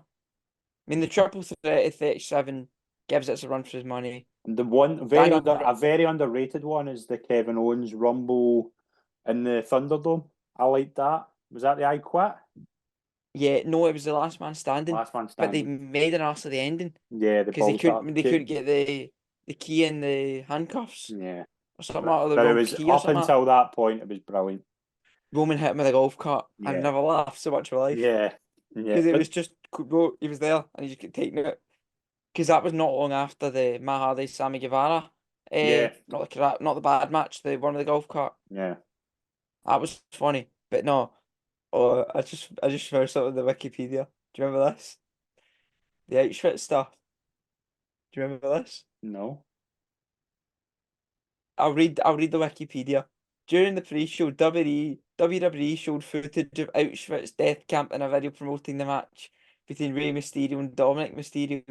mean, the triple threat at 37 gives it a run for his money. And the one a very underrated one is the Kevin Owens Rumble in the Thunderdome. I like that. Was that the I Quit? Yeah, no, it was the last man standing, Last man but they standing. made an ass of the ending Yeah, the because they balls up. couldn't get the key in the handcuffs Yeah. or something out of the But it wrong was key or up something. until that point, it was brilliant. Roman hit him with a golf cart. I've Yeah. never laughed so much in my life Yeah. Yeah. because it But was just he was there and he just kept taking it. Because that was not long after the Matt Hardy Sammy Guevara, yeah. not the bad match, the one of the golf cart. Yeah. That was funny, but no. Oh, I just found something on the Wikipedia. Do you remember this? The Auschwitz stuff. Do you remember this? No. I'll read the Wikipedia. During the pre-show, WWE showed footage of Auschwitz death camp in a video promoting the match between Rey Mysterio and Dominic Mysterio.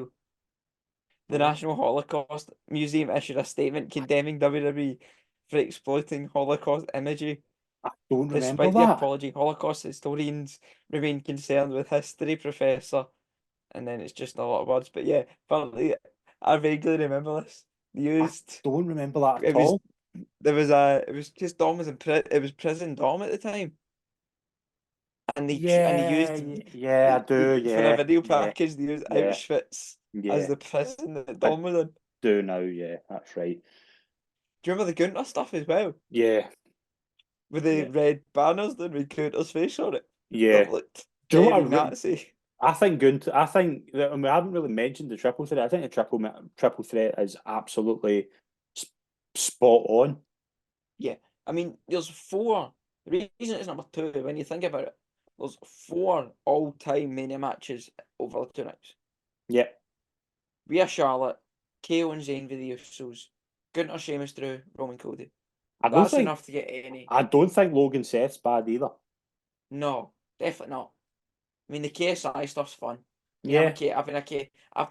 The Oh, National Holocaust Museum issued a statement condemning WWE for exploiting Holocaust imagery. I don't remember Despite the that. apology, Holocaust historians remain concerned with history professor. And then it's just a lot of words. But yeah, apparently I vaguely remember this. They I used don't remember that it at was all. it was because Dom was it was prison Dom at the time. And they used Yeah, I do. for a Yeah, video yeah, package they used yeah, Auschwitz as yeah. the prison that I Dom was in. Do do now. Yeah, that's right. you remember the Gunter stuff as well? Yeah, With the yeah, red banners that with Gunter's face on it. yeah. That looked Do you know what very Nazi. I think Gunter, I think that, and we haven't really mentioned the triple threat. I think the triple threat is absolutely s- spot on. Yeah. I mean, there's four. The reason it's number 2, when you think about it, there's 4 all-time Mania matches over the 2 nights. Yeah. Rhea Charlotte, KO and Zayn with the Usos, Gunter, Sheamus, Drew, Roman, Cody. That's enough to get any. I don't think Logan Seth's bad either. No, definitely not. I mean, the KSI stuff's fun. I mean, Yeah. I've been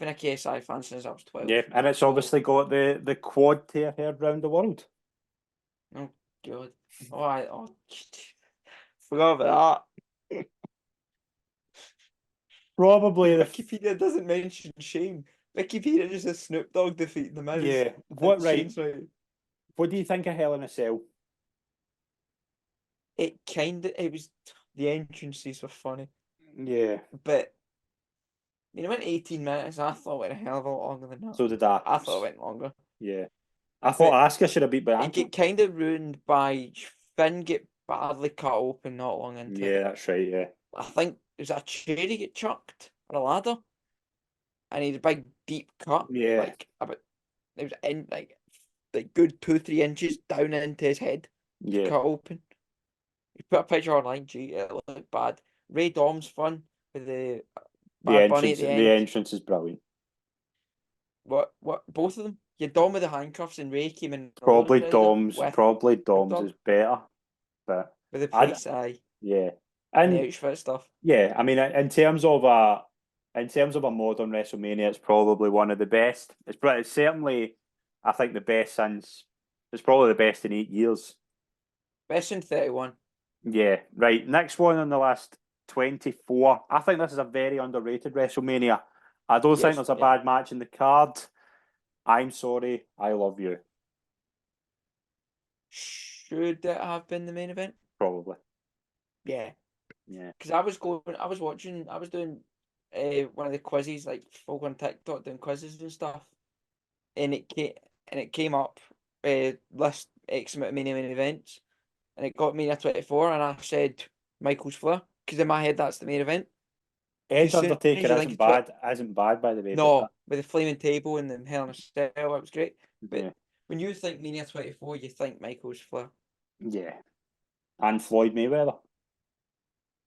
a KSI fan since I was 12. Yeah, and it's so- obviously got the quad tear heard round the world. Oh god. Forgot about that. Probably the Wikipedia doesn't mention Shane. Wikipedia just says Snoop Dogg defeating the Miz. yeah. and What right? Shane's right. What do you think of Hell in a Cell? It was the entrances were funny, Yeah. but it went 18 minutes. I thought it went a hell of a lot longer than that. So did I. I thought it went longer. Yeah. I thought Asuka should have beat It Bianca. get kind of ruined by Finn get badly cut open not long into Yeah, it. that's right. Yeah. I think it was a chair he get chucked or a ladder, and he had a big deep cut. Yeah. Like about it was in like good 2-3 inches down into his head. Yeah. Cut open. You put a picture online. Gee, it looked bad. Ray Dom's fun with the Bad Bunny at the end. The entrance is brilliant. What? Both of them? Yeah, Dom with the handcuffs and Ray came in. Probably with Dom's Dom. is better, but the price eye yeah, and the and outfit stuff. yeah, I mean, in terms of a modern WrestleMania, it's probably one of the best. It's certainly, I think, the best since. It's probably the best in 8 years. Best in 31. Yeah, right. Next one on the list, 24. I think this is a very underrated WrestleMania. I don't think Yes, there's a yeah. bad match in the card. I'm sorry, I love you. Should it have been the main event? Probably. Yeah. Yeah. Because I was doing one of the quizzes, like folk on TikTok doing quizzes and stuff, and it came up list X amount of main events, and it got me a 24, and I said Michael's Flair because in my head that's the main event. Edge As soon as Undertaker you think isn't it's bad. Isn't bad, by the way. No, with the flaming table and the Hell in a Cell, it was great. But yeah, when you think Mania 24, you think Michael's Flair. yeah, and Floyd Mayweather.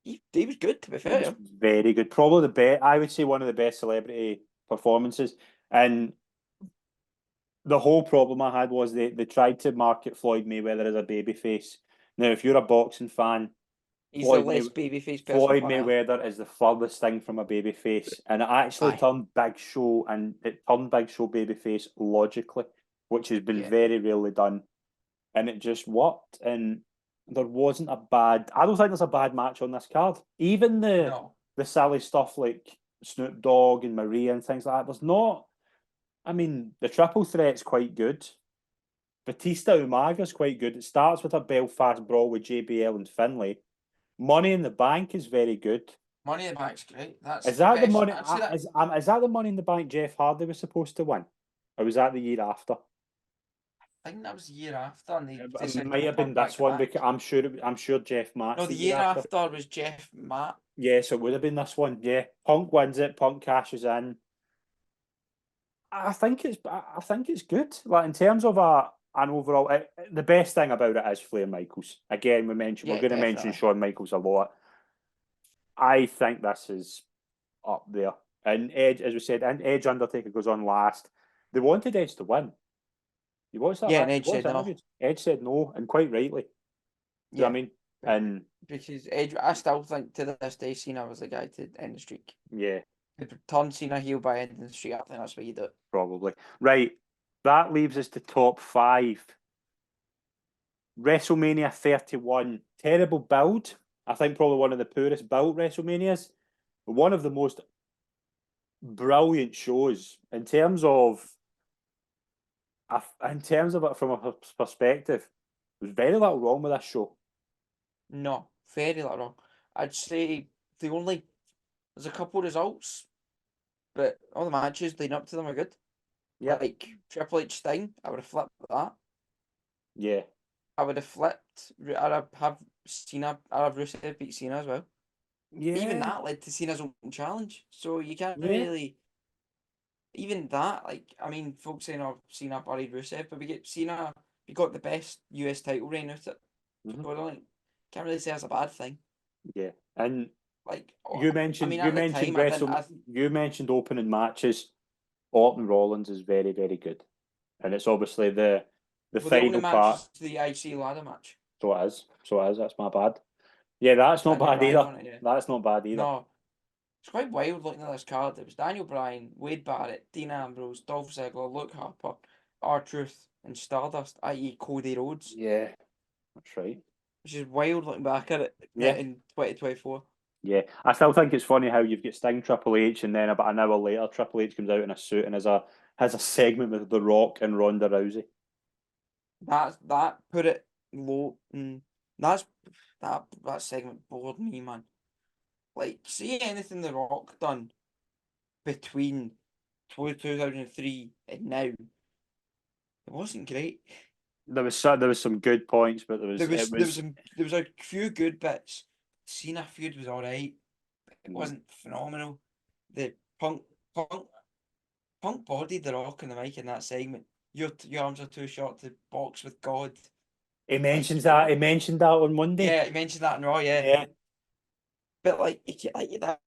He was good, to be It fair. was very good. Probably the best. I would say one of the best celebrity performances. And the whole problem I had was they tried to market Floyd Mayweather as a babyface. Now, if you're a boxing fan, He's Floyd the less May- babyface person. Floyd on earth. Mayweather is the furthest thing from a babyface, and it actually Aye. turned Big Show babyface logically, which has been Yeah. very rarely done, and it just worked. And there wasn't a bad. I don't think there's a bad match on this card. Even No. the silly stuff like Snoop Dogg and Maria and things like that. There's not. I mean, the triple threat's quite good. Batista Umaga's quite good. It starts with a Belfast brawl with JBL and Finlay. Money in the Bank is very good. Money in the Bank's great. Is that the best. money? I'd say that- Is that the Money in the Bank Jeff Hardy was supposed to win, or was that the year after? I think that was the year after. And It might have been this one because I'm sure Jeff Matt's No, the year after was Jeff Matt. Yeah, so it would have been this one. Yeah, Punk wins it. Punk cashes in. I think it's good. Like in terms of an overall, the best thing about it is Flair Michaels. Again, we're going to mention definitely. Shawn Michaels a lot. I think this is up there. And Edge, as we said, and Edge Undertaker goes on last. They wanted Edge to win. You watched that? Yeah, match? and You Edge watched said the no. interviews? Edge said no, and quite rightly. Do you know what I mean? And Because Edge, I still think to this day Cena was the guy to end the streak. yeah, If turn Cena heel by ending the streak, I think that's what you do. probably. Right. That leaves us to top 5. WrestleMania 31. Terrible build. I think probably one of the poorest built WrestleManias. But one of the most brilliant shows in terms of it from a perspective. There's very little wrong with this show. No, very little wrong. I'd say there's a couple results, but all the matches leading up to them are good. Yeah. Like Triple H Sting, I would have flipped that. Yeah. I would have flipped. I'd have Cena. I'd have Rusev beat Cena as well. Yeah. Even that led to Cena's open challenge. So you can't Yeah. really. Even that, like, I mean, folks saying, "Oh, Cena buried Rusev," but we get Cena. We got the best US title reign out of it. Mhm. So I don't think, can't really say that's a bad thing. Yeah, and Like, you I mentioned mean, you at the mentioned time, I didn't. you mentioned opening matches. Orton Rollins is very, very good, and it's obviously the Well, the opening final match part. is the IC ladder match. So it is. So it is. That's my bad. Yeah, that's not Daniel bad Bryan either. won it, yeah. That's not bad either. No, it's quite wild looking at this card. It was Daniel Bryan, Wade Barrett, Dean Ambrose, Dolph Ziggler, Luke Harper, R-Truth, and Stardust, i.e. Cody Rhodes. Yeah, that's right. Which is wild looking back at it Yeah. in 2024. Yeah, I still think it's funny how you've got Sting, Triple H, and then about an hour later, Triple H comes out in a suit and has a segment with The Rock and Ronda Rousey. That put it low. That segment bored me, man. Like, see anything The Rock done between 2003 and now, it wasn't great. There was some good points, but There was a few good bits. Cena feud was alright. It wasn't phenomenal. The Punk bodied The Rock on the mic in that segment. Your arms are too short to box with God. He mentions Like, that. He what? mentioned that on Monday. Yeah, he mentioned that in Raw. Yeah, Yeah. but like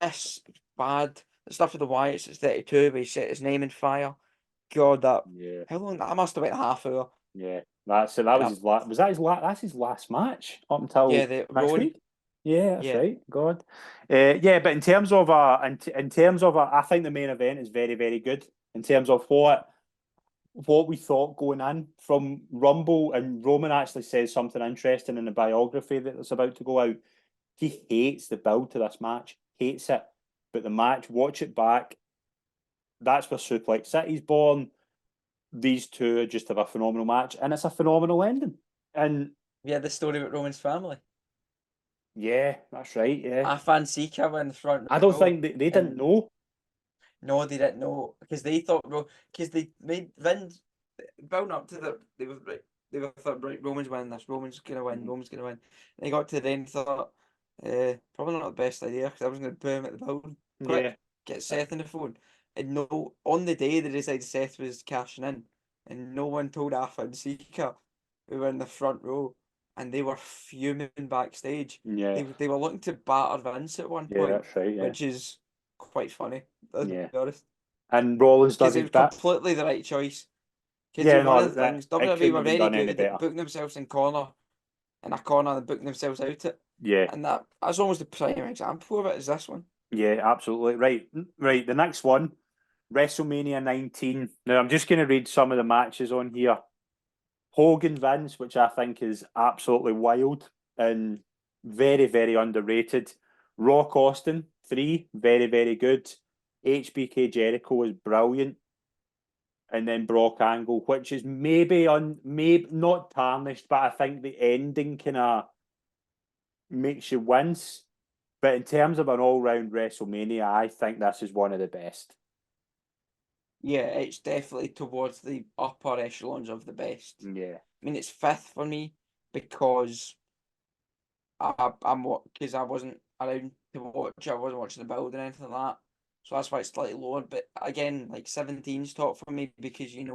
this bad. The stuff with the Wyatts at 32, where he set his name in fire. God, that Yeah. how long? That must have been a half hour. Yeah. That's it. That was Yeah, his last. Was that his last? That's his last match up until the next Rowan. week. Yeah, that's Yeah, right. God. Yeah, but in terms of I think the main event is very, very good. In terms of what we thought going in from Rumble, and Roman actually says something interesting in the biography that's about to go out. He hates the build to this match, hates it. But the match, watch it back. That's where Suplex City's born. These two just have a phenomenal match, and it's a phenomenal ending. And yeah. The story about Roman's family. yeah, that's right. Yeah, I fancy Kevin in the front I don't row, think they didn't and know. no, they didn't know because they thought because they made Vince building up to they were right. They were thought right. Roman's winning this. Roman's gonna win. Mhm. Roman's gonna win. And they got to the end. Thought, probably not the best idea because I was gonna boo him at the building. Yeah, Quick, get Seth on the phone. And no, on the day they decided Seth was cashing in, and no one told Alpha and Sika, who were in the front row, and they were fuming backstage. yeah, They were looking to batter Vince at one yeah, point, that's right. Yeah, which is quite funny. Let's be yeah. honest, And Rollins because does it his was bit. completely the right choice. Because Yeah, one no, of the things it WWE couldn't were have been very done good any at better. booking themselves in a corner, and booking themselves out it, Yeah, and that's almost the prime example of it. Is this one? yeah, absolutely. Right, right. The next one, WrestleMania 19. Now, I'm just going to read some of the matches on here. Hogan Vince, which I think is absolutely wild and very, very underrated. Rock Austin, 3, very, very good. HBK Jericho is brilliant. And then Brock Angle, which is maybe not tarnished, but I think the ending kind of makes you wince. But in terms of an all-round WrestleMania, I think this is one of the best. Yeah, it's definitely towards the upper echelons of the best. Yeah, I mean, it's fifth for me because because I wasn't around to watch. I wasn't watching the build or anything like that, so that's why it's slightly lower. But again, like 17's top for me because as soon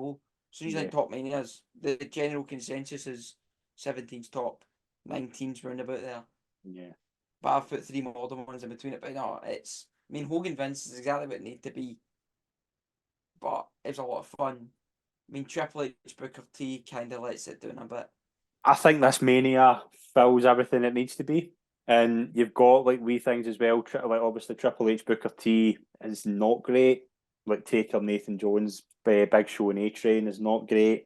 as you yeah, think top manias, the general consensus is 17's top, 19's round about there. yeah. But I've put three modern ones in between it. But no, I mean, Hogan Vince is exactly what it needed to be, but it was a lot of fun. I mean, Triple H Booker T kind of lets it down a bit. I think this Mania fills everything it needs to be. And you've got like wee things as well. Like obviously Triple H Booker T is not great. Like Taker Nathan Jones, Big Show and A Train is not great.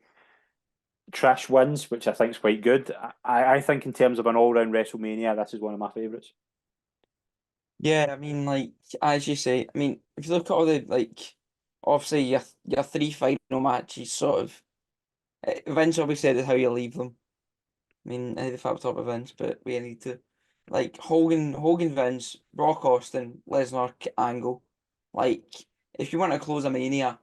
Trish wins, which I think is quite good. I think in terms of an all round WrestleMania, this is one of my favourites. Yeah, I mean, like as you say, I mean, if you look at all the obviously your three final matches, sort of. Vince always said is how you leave them. I mean, I had the fab top of Vince, but we need to like Hogan, Vince, Brock Austin, Lesnar, Angle. Like, if you want to close a Mania,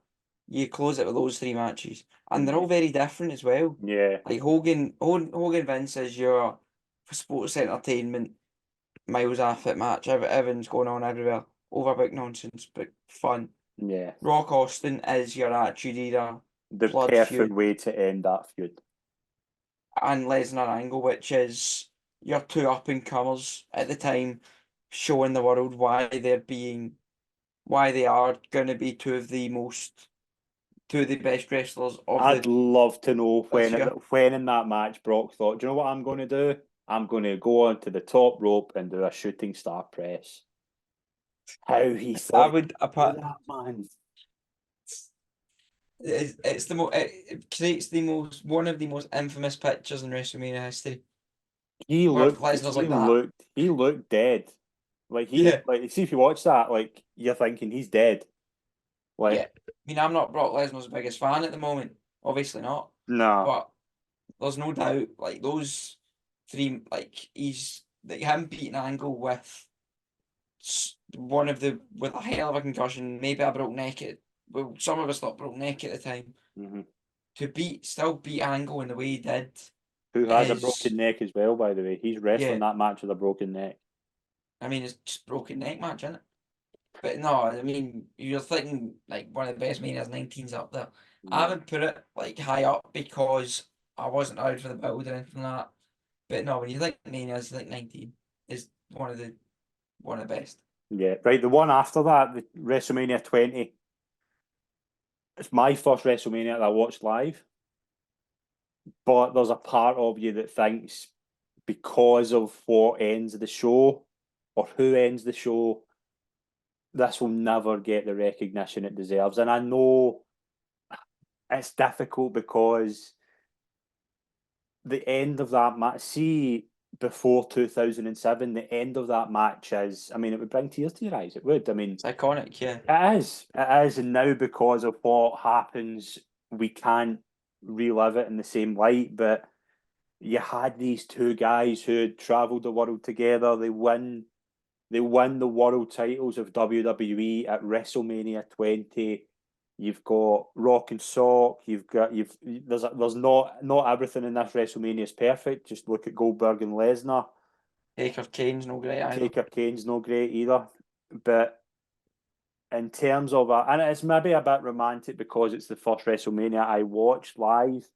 you close it with those three matches, and they're Yeah, all very different as well. yeah, Like Hogan Vince is your for sports entertainment, miles off it match. Everything's going on everywhere, overbooked nonsense, but fun. yeah. Rock Austin is your Attitude Era, The blood perfect feud, way to end that feud. and Lesnar Angle, which is your two up and comers at the time, showing the world why they are going to be two of the best wrestlers of I'd the love to know this year. when in that match Brock thought, do you know what I'm going to do? I'm going to go onto the top rope and do a shooting star press. How he I thought would do apart. that, man. It's the it creates the most one of the most infamous pictures in WrestleMania history. Where Lesnar's like that. He looked dead. Yeah, See if you watch that, like you're thinking he's dead. yeah. Like, I mean, I'm not Brock Lesnar's biggest fan at the moment. Obviously not. no, But there's no doubt, like those three, like he's like him beating Angle with one of the with a hell of a concussion, maybe a broke neck. Well, some of us thought broke neck at the time. hmm To still beat Angle in the way he did who has a is, broken neck as well, by the way. He's wrestling yeah. that match with a broken neck. I mean, it's just broken neck match, isn't it? But no, I mean, you're thinking like one of the best Mania's 19's up there. I Yeah. haven't put it like high up because I wasn't out for the build or anything like that. But no, when you think Mania's, you think 19 is one of the best. Yeah, right. The one after that, the WrestleMania 20, it's my first WrestleMania that I watched live. But there's a part of you that thinks because of what ends the show or who ends the show, this will never get the recognition it deserves. And I know it's difficult because the end of that match, see, before 2007, the end of that match is, I mean, it would bring tears to your eyes. It would. I mean, It's iconic, yeah. it is. It is. And now, because of what happens, we can't relive it in the same light. But you had these two guys who had travelled the world together. They win the world titles of WWE at WrestleMania 20. You've got Rock and Sock. There's not everything in this WrestleMania is perfect. Just look at Goldberg and Lesnar. Taker Kane's no great either. Taker Kane's no great either. But in terms of and it's maybe a bit romantic because it's the first WrestleMania I watched live.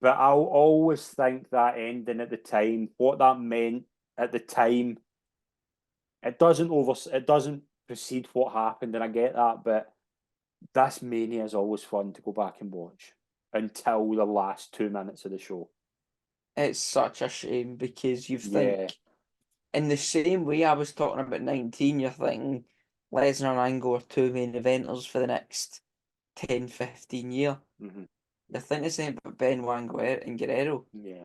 But I'll always think that ending at the time, what that meant at the time, it doesn't precede what happened, and I get that, but this Mania is always fun to go back and watch until the last 2 minutes of the show. It's such a shame because you Yeah. think in the same way I was talking about 19, you're thinking Lesnar and Angle are two main eventers for the next 10, 15 years. Mm-hmm. You think the same about Benoit and Guerrero, Yeah.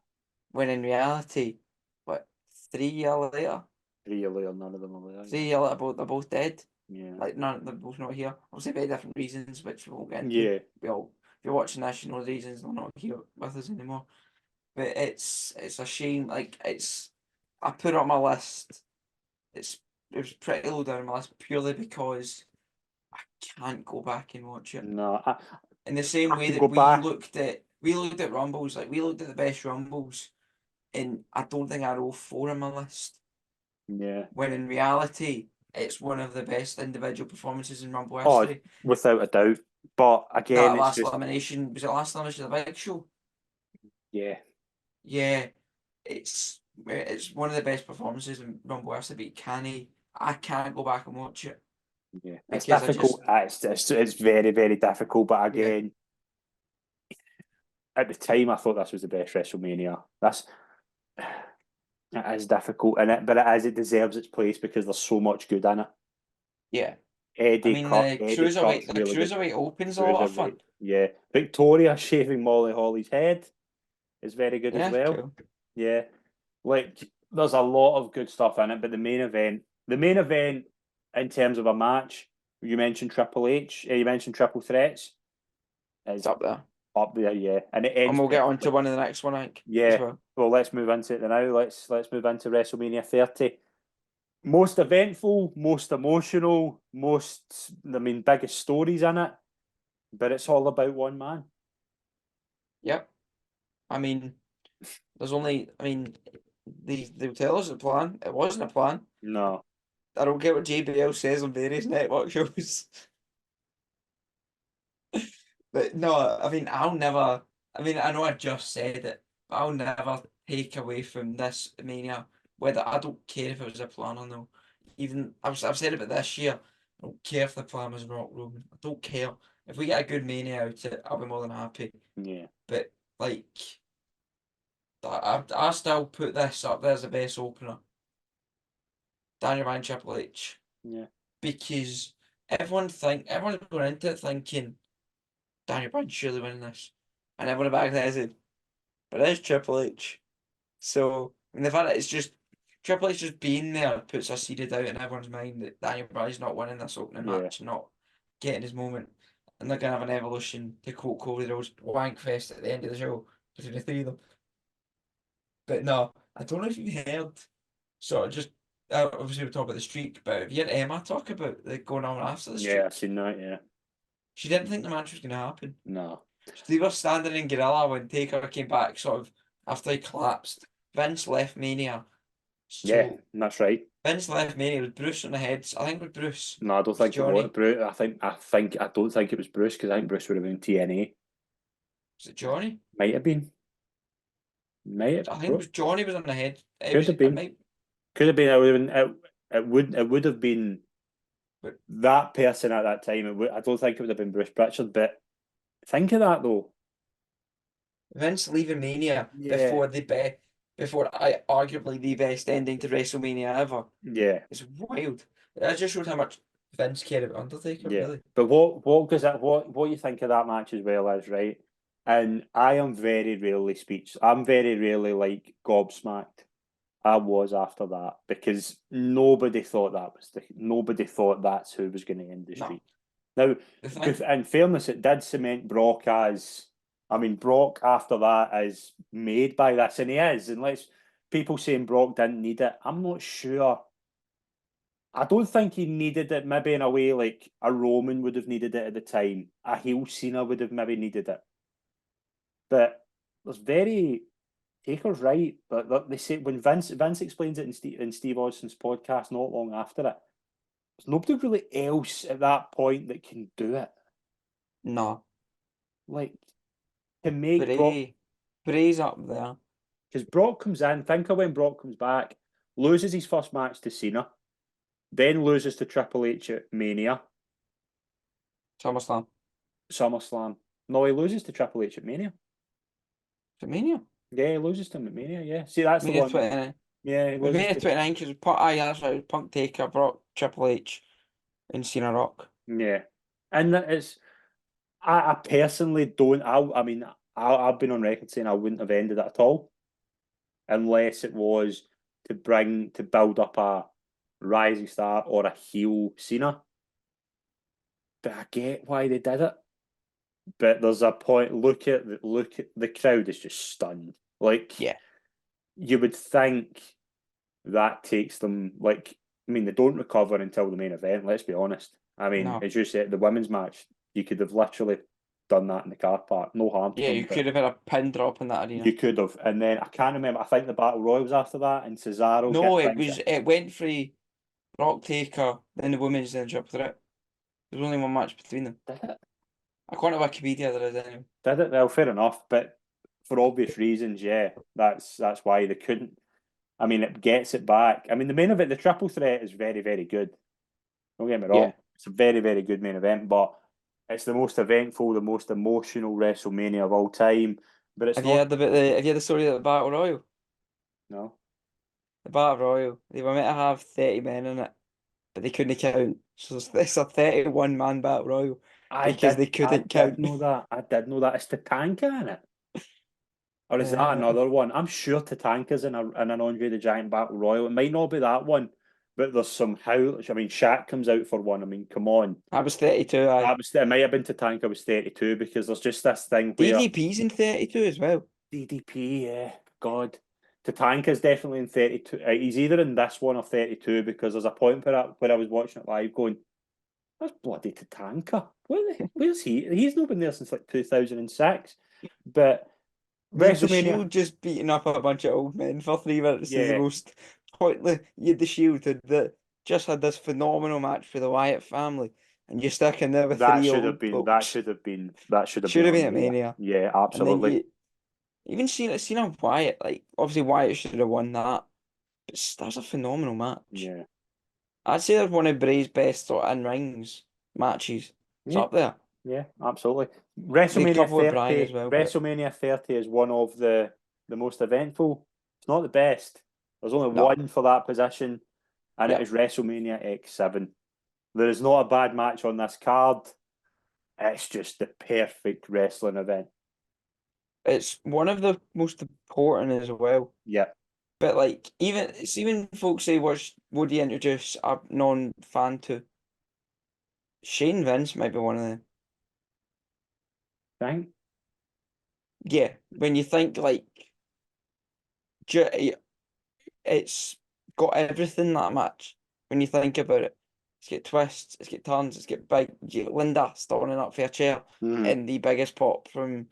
when in reality, what, 3 years later? 3 years later, none of them are there. 3 years later, they're both dead. Yeah. Like, none, they're both not here. Obviously, very different reasons, which we won't get into. Yeah. If you're watching this, you know the reasons they're not here with us anymore. But it's a shame. Like, I put it on my list. It was pretty low down on my list purely because I can't go back and watch it. No, In the same I way can that go back. we looked at Rumbles, like we looked at the best Rumbles, and I don't think I had all four on my list. Yeah. When in reality, it's one of the best individual performances in Rumble Oh, history. without a doubt. But again, That it's last just, elimination, was it last elimination of the Big Show? yeah. Yeah, it's one of the best performances in Rumble history. But I can't go back and watch it Yeah, it's because I just difficult. It's very, very difficult. But yeah. again, at the time, I thought this was the best WrestleMania. It is difficult, but it deserves its place because there's so much good in it. Yeah. I Eddie mean, Cut, Eddie Cut's the really good. cruiserweight opens a lot of fun. Yeah, Victoria shaving Molly Holly's head is very good as Yeah, well. cool. Yeah, like there's a lot of good stuff in it, but the main event in terms of a match, you mentioned Triple H, you mentioned Triple Threats, It's is up there. up there, yeah, and it And ends we'll get on to perfectly. one of the next one, I think, as Yeah, well. well, let's move into it now. Let's move into WrestleMania 30. Most eventful, most emotional, biggest stories in it, but it's all about one man. Yep. I mean, they'll tell us the plan. It wasn't a plan. No, I don't care what JBL says on various network shows. But no, I mean, I know I just said it, but I'll never take away from this Mania. Whether I don't care if it was a plan or no. Even I've said about this year. I don't care if the plan was Rock Roman. I don't care. If we get a good Mania out of it, I'll be more than happy. Yeah. But like, I still put this up there as the best opener. Daniel Bryan Triple H. Yeah. Because everyone's going into it thinking Daniel Bryan's surely winning this. And everyone back there said, but it's Triple H. So, and the fact that it's just Triple H just being there puts a seeded out in everyone's mind that Daniel Bryan's not winning this opening match, not getting his moment. And they're going to have an evolution, to quote Cody Rhodes, wank fest at the end of the show between the three of them. But no, I don't know if you heard, sort of just, obviously we talk about the streak, but if you heard Emma talk about the going on after the streak, Yeah, I've seen that, yeah. she didn't think the match was going to happen. No. They were standing in Gorilla when Taker came back, sort of after he collapsed. Vince left Mania. So Yeah, that's right. Vince left Mania with Bruce on the heads. I think with Bruce. No, I don't think it was Bruce. I don't think it was Bruce because I think Bruce would have been TNA. Was it Johnny? Might have been. I think it was Johnny was on the head. Could have been. Could have been. It would have been that person at that time. I don't think it would have been Bruce Pritchard. But think of that though. Vince leaving Mania before arguably the best ending to WrestleMania ever. Yeah, it's wild. That just shows how much Vince cared about Undertaker. Yeah, really. But what you think of that match as well is right. And I am very rarely speechless. I'm very rarely like gobsmacked. I was after that because nobody thought that's who was going to end the streak. Now, in fairness, it did cement Brock as. I mean, Brock after that is made by this, and he is. And people saying Brock didn't need it. I'm not sure. I don't think he needed it. Maybe in a way like a Roman would have needed it at the time. A heel Cena would have maybe needed it. But Taker's right, but they say when Vince explains it in Steve Austin's podcast not long after it, there's nobody really else at that point that can do it. No. Like, to make Bray's up there. Because Brock comes in, think of when Brock comes back, loses his first match to Cena, then loses to Triple H at Mania. SummerSlam. No, he loses to Triple H at Mania. At Mania? Yeah, he loses to him at Mania, yeah. See, that's Mania the one. 29. Yeah, he loses Mania 29 because that's right, Punk, Taker, Brock, Triple H, and Cena Rock. Yeah. And it's... I personally don't... I've been on record saying I wouldn't have ended it at all. Unless it was to build up a rising star or a heel Cena. But I get why they did it. But there's a point. Look at the crowd is just stunned. Like, yeah, you would think that takes them. Like, I mean, they don't recover until the main event. Let's be honest. I mean, as you said, the women's match, you could have literally done that in the car park. No harm to them. You could have had a pin drop in that arena. You could have, and then I can't remember. I think the Battle Royal was after that, and Cesaro. No, it went for Brock, Taker, then the women's, then Triple Threat. There was only one match between them. Did it? According to Wikipedia, there is anyway. Did it? Well, fair enough, but for obvious reasons, yeah, that's why they couldn't. I mean, it gets it back. I mean, the main event, the Triple Threat, is very, very good. Don't get me wrong; it's a very, very good main event, but it's the most eventful, the most emotional WrestleMania of all time. But it's Have you heard the story of the Battle Royal? No. The Battle Royal. They were meant to have 30 men in it, but they couldn't count. So it's a 31-man Battle Royal because they couldn't count. I did know that. Is Tatanka in it? Or is that another one? I'm sure Tatanka's in an Andre the Giant Battle Royal. It might not be that one, but there's somehow. I mean, Shaq comes out for one. I mean, come on. That was 32. It might have been Tatanka was 32 because there's just this thing where DDP's in 32 as well. DDP, yeah, God. Tatanka's definitely in 32. He's either in this one or 32 because there's a point where I was watching it live going, that's bloody Tatanka. Where's he? He's not been there since like 2006. But WrestleMania, the Shield just beating up a bunch of old men for 3 minutes is the most pointless. You had the Shield that just had this phenomenal match for the Wyatt family, and you're stuck in there with that three should old have been folks. That should have been at Mania. Yeah, absolutely. Even Cena Wyatt, like obviously Wyatt should have won that, but that's a phenomenal match. Yeah. I'd say that's one of Bray's best sort of in rings matches. It's Yeah. up there. Yeah, absolutely. The couple with Brian as well, but WrestleMania 30 is one of the most eventful. It's not the best. There's only no, one for that position, and it yeah, is WrestleMania X7. There is not a bad match on this card. It's just the perfect wrestling event. it's one of the most important as well. Yeah. But like even folks say, would you introduce a non-fan to? Shane Vince might be one of them. Right? Yeah, when you think like it's got everything that match. When you think about it, it's got twists, it's got turns, it's got big. You got Linda standing up for a chair Mm-hmm. in the biggest pop from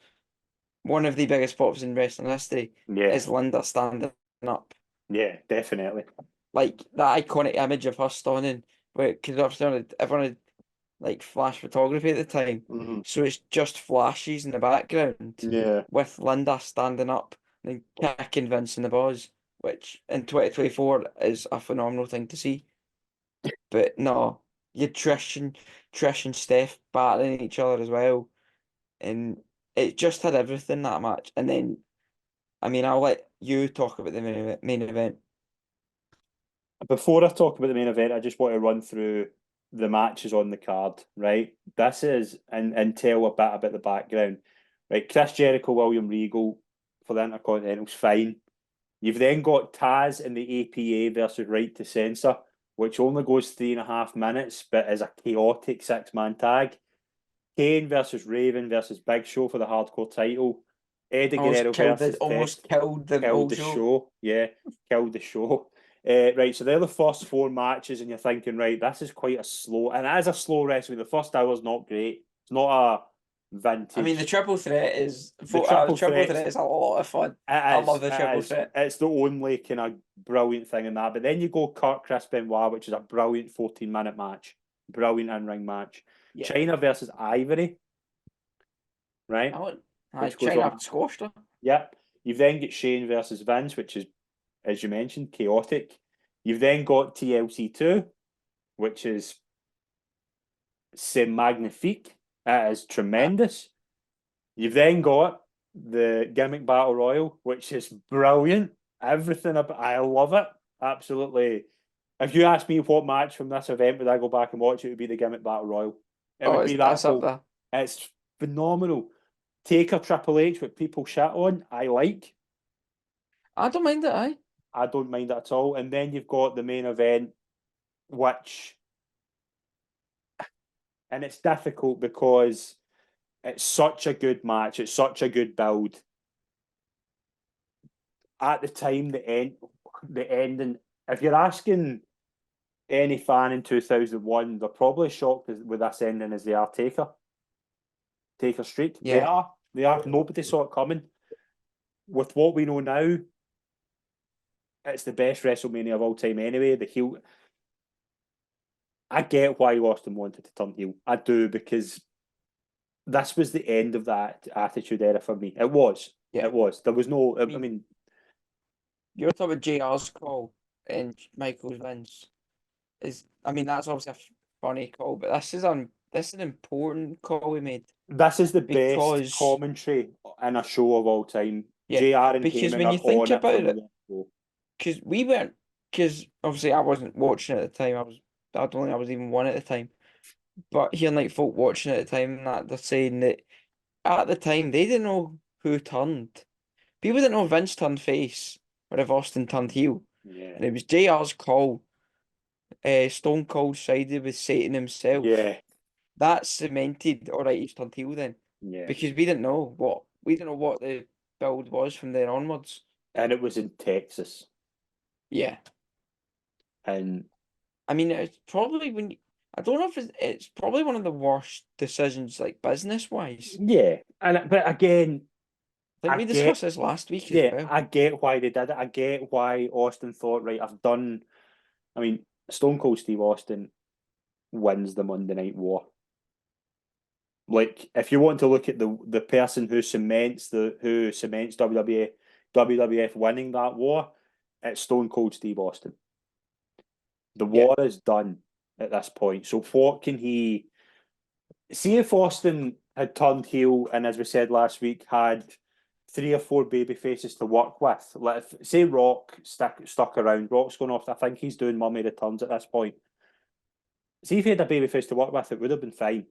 one of the biggest pops in wrestling history Yeah. is Linda standing up. Yeah, definitely. Like that iconic image of her standing, because everyone had like flash photography at the time, Mm-hmm. so it's just flashes in the background Yeah. with Linda standing up and then kicking Vince in the balls, which in 2024 is a phenomenal thing to see. But no, you Trish and Steph battling each other as well, and it just had everything that match. And then, I mean, I'll let you talk about the main event. Before I talk about the main event, I just want to run through the matches on the card, right? This is and tell a bit about the background. Right, Chris Jericho, William Regal for the Intercontinental's fine. You've then got Taz in the APA versus Right to Censor, which only goes 3.5 minutes, but is a chaotic six-man tag. Kane versus Raven versus Big Show for the hardcore title. Eddie Guerrero versus Test Almost killed the killed whole the show. show. Yeah, killed the show. Right, so they're the first four matches, and you're thinking, right, this is quite a slow, and it is a slow wrestling. The first hour's not great. It's not a I mean, the vintage. triple threat is The triple triple threats, threat is a lot of fun. I it love is, the it triple is. threat. It's the only kind of brilliant thing in that. But then you go Kurt, Chris Benoit, which is a brilliant 14-minute match, brilliant in-ring match. Yeah, China versus Ivory, right, I want. I which goes China on. squashed her. Yep. You've then got Shane versus Vince, which is, as you mentioned, chaotic. You've then got TLC2, which is c'est magnifique. It is tremendous. You've then got the gimmick battle royal, which is brilliant. Everything about I love it. Absolutely. If you ask me what match from this event would I go back and watch, it would be the gimmick battle royal. It Oh, would be that it's up whole. there. It's phenomenal. Taker Triple H with people shit on. I like. I don't mind it. I don't mind it at all. And then you've got the main event, which, and it's difficult because it's such a good match. It's such a good build. At the time, the ending. If you're asking any fan in 2001, they're probably shocked with this ending as they are Taker Street. They Yeah. are. They are. Nobody saw it coming. With what we know now, it's the best WrestleMania of all time. Anyway, the heel. I get why Austin wanted to turn heel. I do because this was the end of that attitude era for me. It was. Yeah. It was. There was no. I I mean, mean, you're talking about JR's call and Michael's Vince. I mean, that's obviously a funny call, but this is an important call we made this is the best because commentary in a show of all time. yeah, JR and because Heyman when are you think on it about from the it, get-go. because we weren't, because obviously I wasn't watching at the time. I don't think I was even one at the time. But hearing like folk watching at the time and that they're saying that at the time they didn't know who turned. People didn't know Vince turned face or if Austin turned heel. Yeah. And it was JR's call. Stone Cold sided with Satan himself. Yeah. That cemented, all right, he's turned heel then. Yeah. Because we didn't know what the build was from there onwards. And it was in Texas. Yeah. And I mean, it's probably I don't know if it's probably one of the worst decisions, like business wise. yeah. But again, I think I we get discussed this last week as yeah, well. I get why they did it. I get why Austin thought, right, I've done I mean, Stone Cold Steve Austin wins the Monday Night War. Like, if you want to look at the person who cements WWF winning that war, it's Stone Cold Steve Austin. The Yeah. war is done at this point. So what can he see if Austin had turned heel and, as we said last week, had three or four baby faces to work with? Like, say Rock stuck around, Rock's going off. I think he's doing mummy returns at this point. See if he had a baby face to work with, it would have been fine.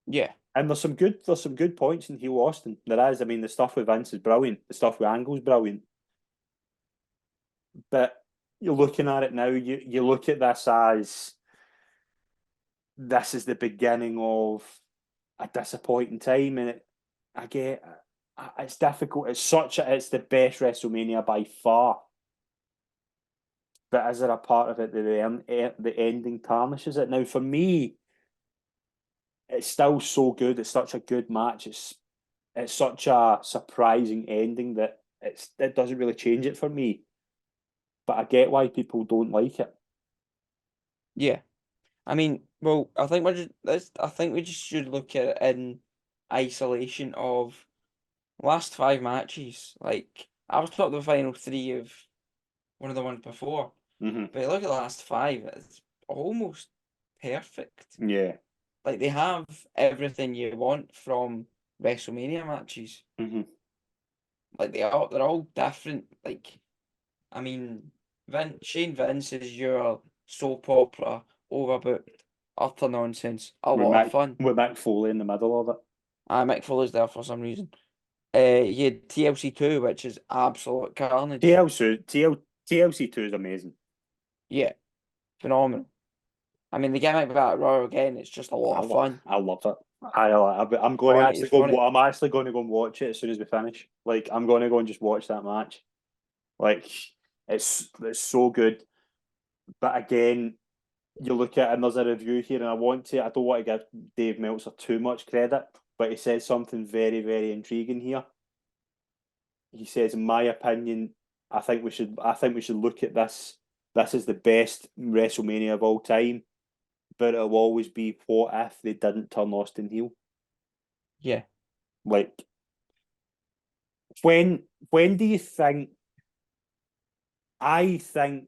Yeah. And there's some good points in heel Austin. There is. I mean, the stuff with Vince is brilliant. The stuff with Angle's brilliant. But you're looking at it now. You look at this as this is the beginning of a disappointing time, and I get it's difficult. It's the best WrestleMania by far. But is there a part of it that the ending tarnishes it? Now, for me, it's still so good. It's such a good match. It's such a surprising ending that it doesn't really change it for me. But I get why people don't like it. Yeah. I mean, well, I think we just should look at it in isolation of last five matches. Like, I was talking the final three of one of the ones before, Mm-hmm. but look at the last five, it's almost perfect. Yeah. Like, they have everything you want from WrestleMania matches. Mm-hmm. Like, they're all different. Like, I mean, Shane Vince is your soap opera, overbooked, utter nonsense, a With lot of fun. Mick Foley in the middle of it. Mick Foley's there for some reason. You had TLC2, which is absolute carnage. TLC2 is amazing. Yeah, phenomenal. I mean, the gimmick about Royal again, it's just a lot of fun. I love it. I'm going to Funny, actually it's go. funny. I'm actually going to go and watch it as soon as we finish. Like, I'm going to go and just watch that match. Like, it's so good. But again, you look at it and there's a review here, and I don't want to give Dave Meltzer too much credit, but he says something very, very intriguing here. He says, in my opinion, I think we should look at this. This is the best WrestleMania of all time, but it'll always be what if they didn't turn Austin heel? Yeah. Like, when do you think? I think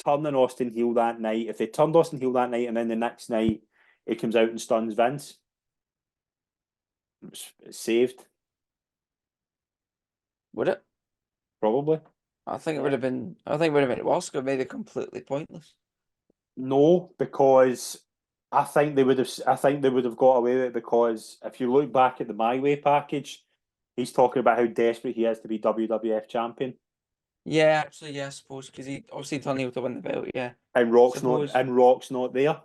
turning Austin heel that night. If they turned Austin heel that night and then the next night he comes out and stuns Vince, it's saved Would it? probably. I think it would have been. I think it would have been worse. It would have made it completely pointless. No, because I think they would have got away with it because if you look back at the My Way package, he's talking about how desperate he is to be WWF champion. Yeah, actually, yeah, I suppose because he obviously turned heel to win the belt. Yeah, And suppose. Rock's not there.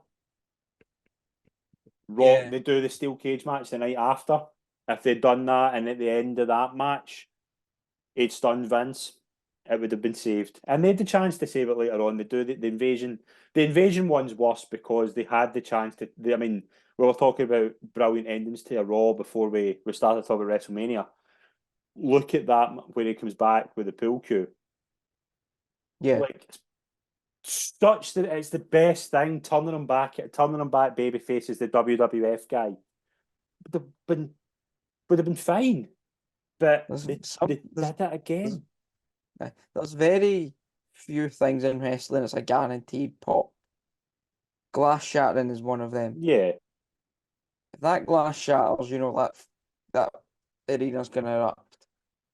Rock Yeah, they do the steel cage match the night after. If they'd done that and at the end of that match he'd stunned Vince, it would have been saved. And they had the chance to save it later on. They do the invasion. The invasion one's worse because they had the chance to. I mean, we were talking about brilliant endings to a Raw before we started talking about WrestleMania. Look at that when he comes back with the pool cue. yeah. Like, such that it's the best thing. Turning him back. Babyface is the WWF guy. Would have been fine, but There's they some. did it again. There's very few things in wrestling that's a guaranteed pop. Glass shattering is one of them. Yeah. If that glass shatters, that arena's gonna erupt.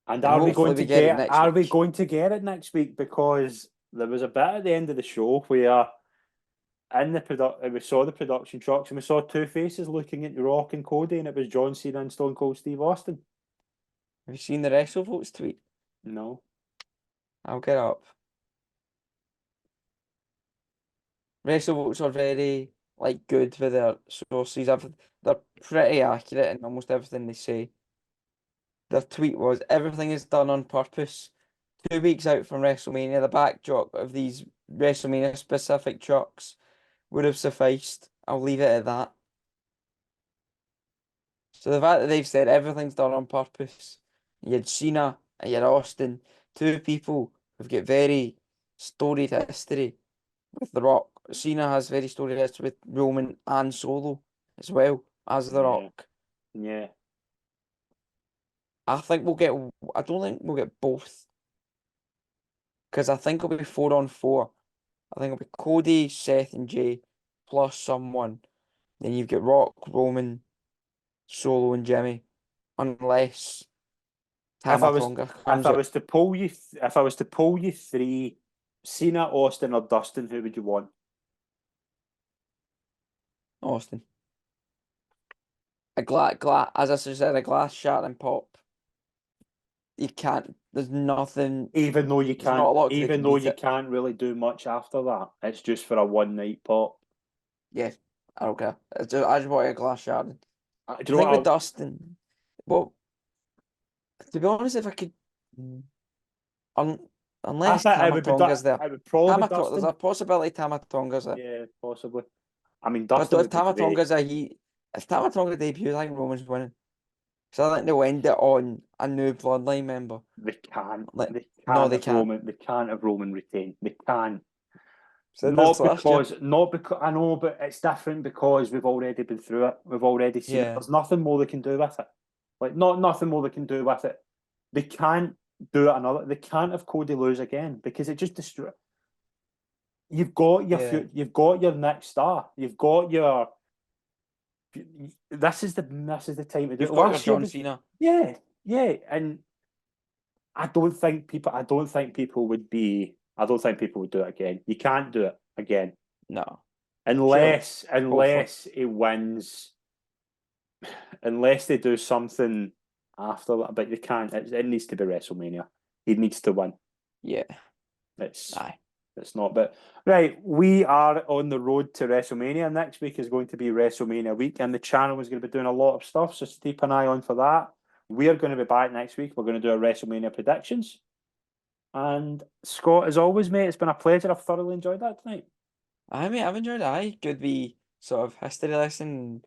And And hopefully we get it next are we week. going to get it next week? Because there was a bit at the end of the show where we saw the production trucks and we saw two faces looking at Rock and Cody, and it was John Cena and Stone Cold Steve Austin. Have you seen the WrestleVotes tweet? No. I'll get up. WrestleVotes are very good with their sources. They're pretty accurate in almost everything they say. Their tweet was everything is done on purpose. 2 weeks out from WrestleMania, the backdrop of these WrestleMania specific trucks would have sufficed. I'll leave it at that. So the fact that they've said everything's done on purpose, you had Cena and you had Austin, two people who've got very storied history with The Rock. Cena has very storied history with Roman and Solo as well as The Yeah. Rock. Yeah. I think we'll get. I don't think we'll get both, because I think it'll be 4-on-4. I think it'll be Cody, Seth, and Jay plus someone. Then you've got Rock, Roman, Solo, and Jimmy, unless If I was Tamatonga if comes I out. was to pull you if I was to pull you three, Cena, Austin, or Dustin, who would you want? Austin. As I said, a glass shattering pop. You can't. There's nothing. Even though you There's not a can't, lot that even can though beat you it. can't really do much after that. It's just for a one night pop. Yeah, I don't care. I just want a glass shattering. Do I you know think with what? Dustin, well, to be honest, if I could, un, I unless think it would be. Tamatonga's there, It would probably be There's Dustin. a possibility Tamatonga's there. Yeah, possibly. I mean, But Dustin if would be great. Tamatonga's there, if Tamatonga debuts, I think Roman's winning. So I think they'll end it on a new bloodline member. They can't. Like, They no, can't they have can't. Roman. They can't have Roman retain. They can't. Said this last year. Not because I know, but it's different because we've already been through it. We've already seen it. Yeah. There's nothing more they can do with it. Like nothing more they can do with it. They can't do it another. They can't have Cody lose again because it just destroy. You've got your Yeah. you've got your next star. You've got your. This is the time to do You've it. got your Last year John was Cena. yeah, and I don't think people. I don't think people would be. I don't think people would do it again. You can't do it again No. unless Hopefully. he wins. Unless they do something after that, but they can't. It needs to be WrestleMania. He needs to win. Yeah. It's Aye. it's not. But right, we are on the road to WrestleMania. Next week is going to be WrestleMania week, and the channel is going to be doing a lot of stuff. So keep an eye on for that. We are going to be back next week. We're going to do our WrestleMania predictions. And Scott, as always, mate, it's been a pleasure. I've thoroughly enjoyed that tonight. Aye, mate, I've enjoyed it. Aye. Good be sort of history lesson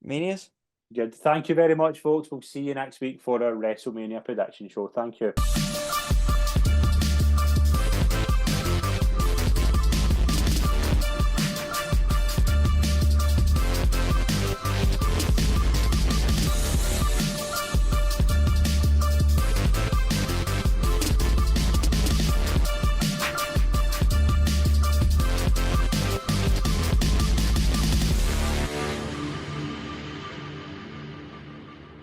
manias. Good. Thank you very much, folks. We'll see you next week for our WrestleMania prediction show. Thank you.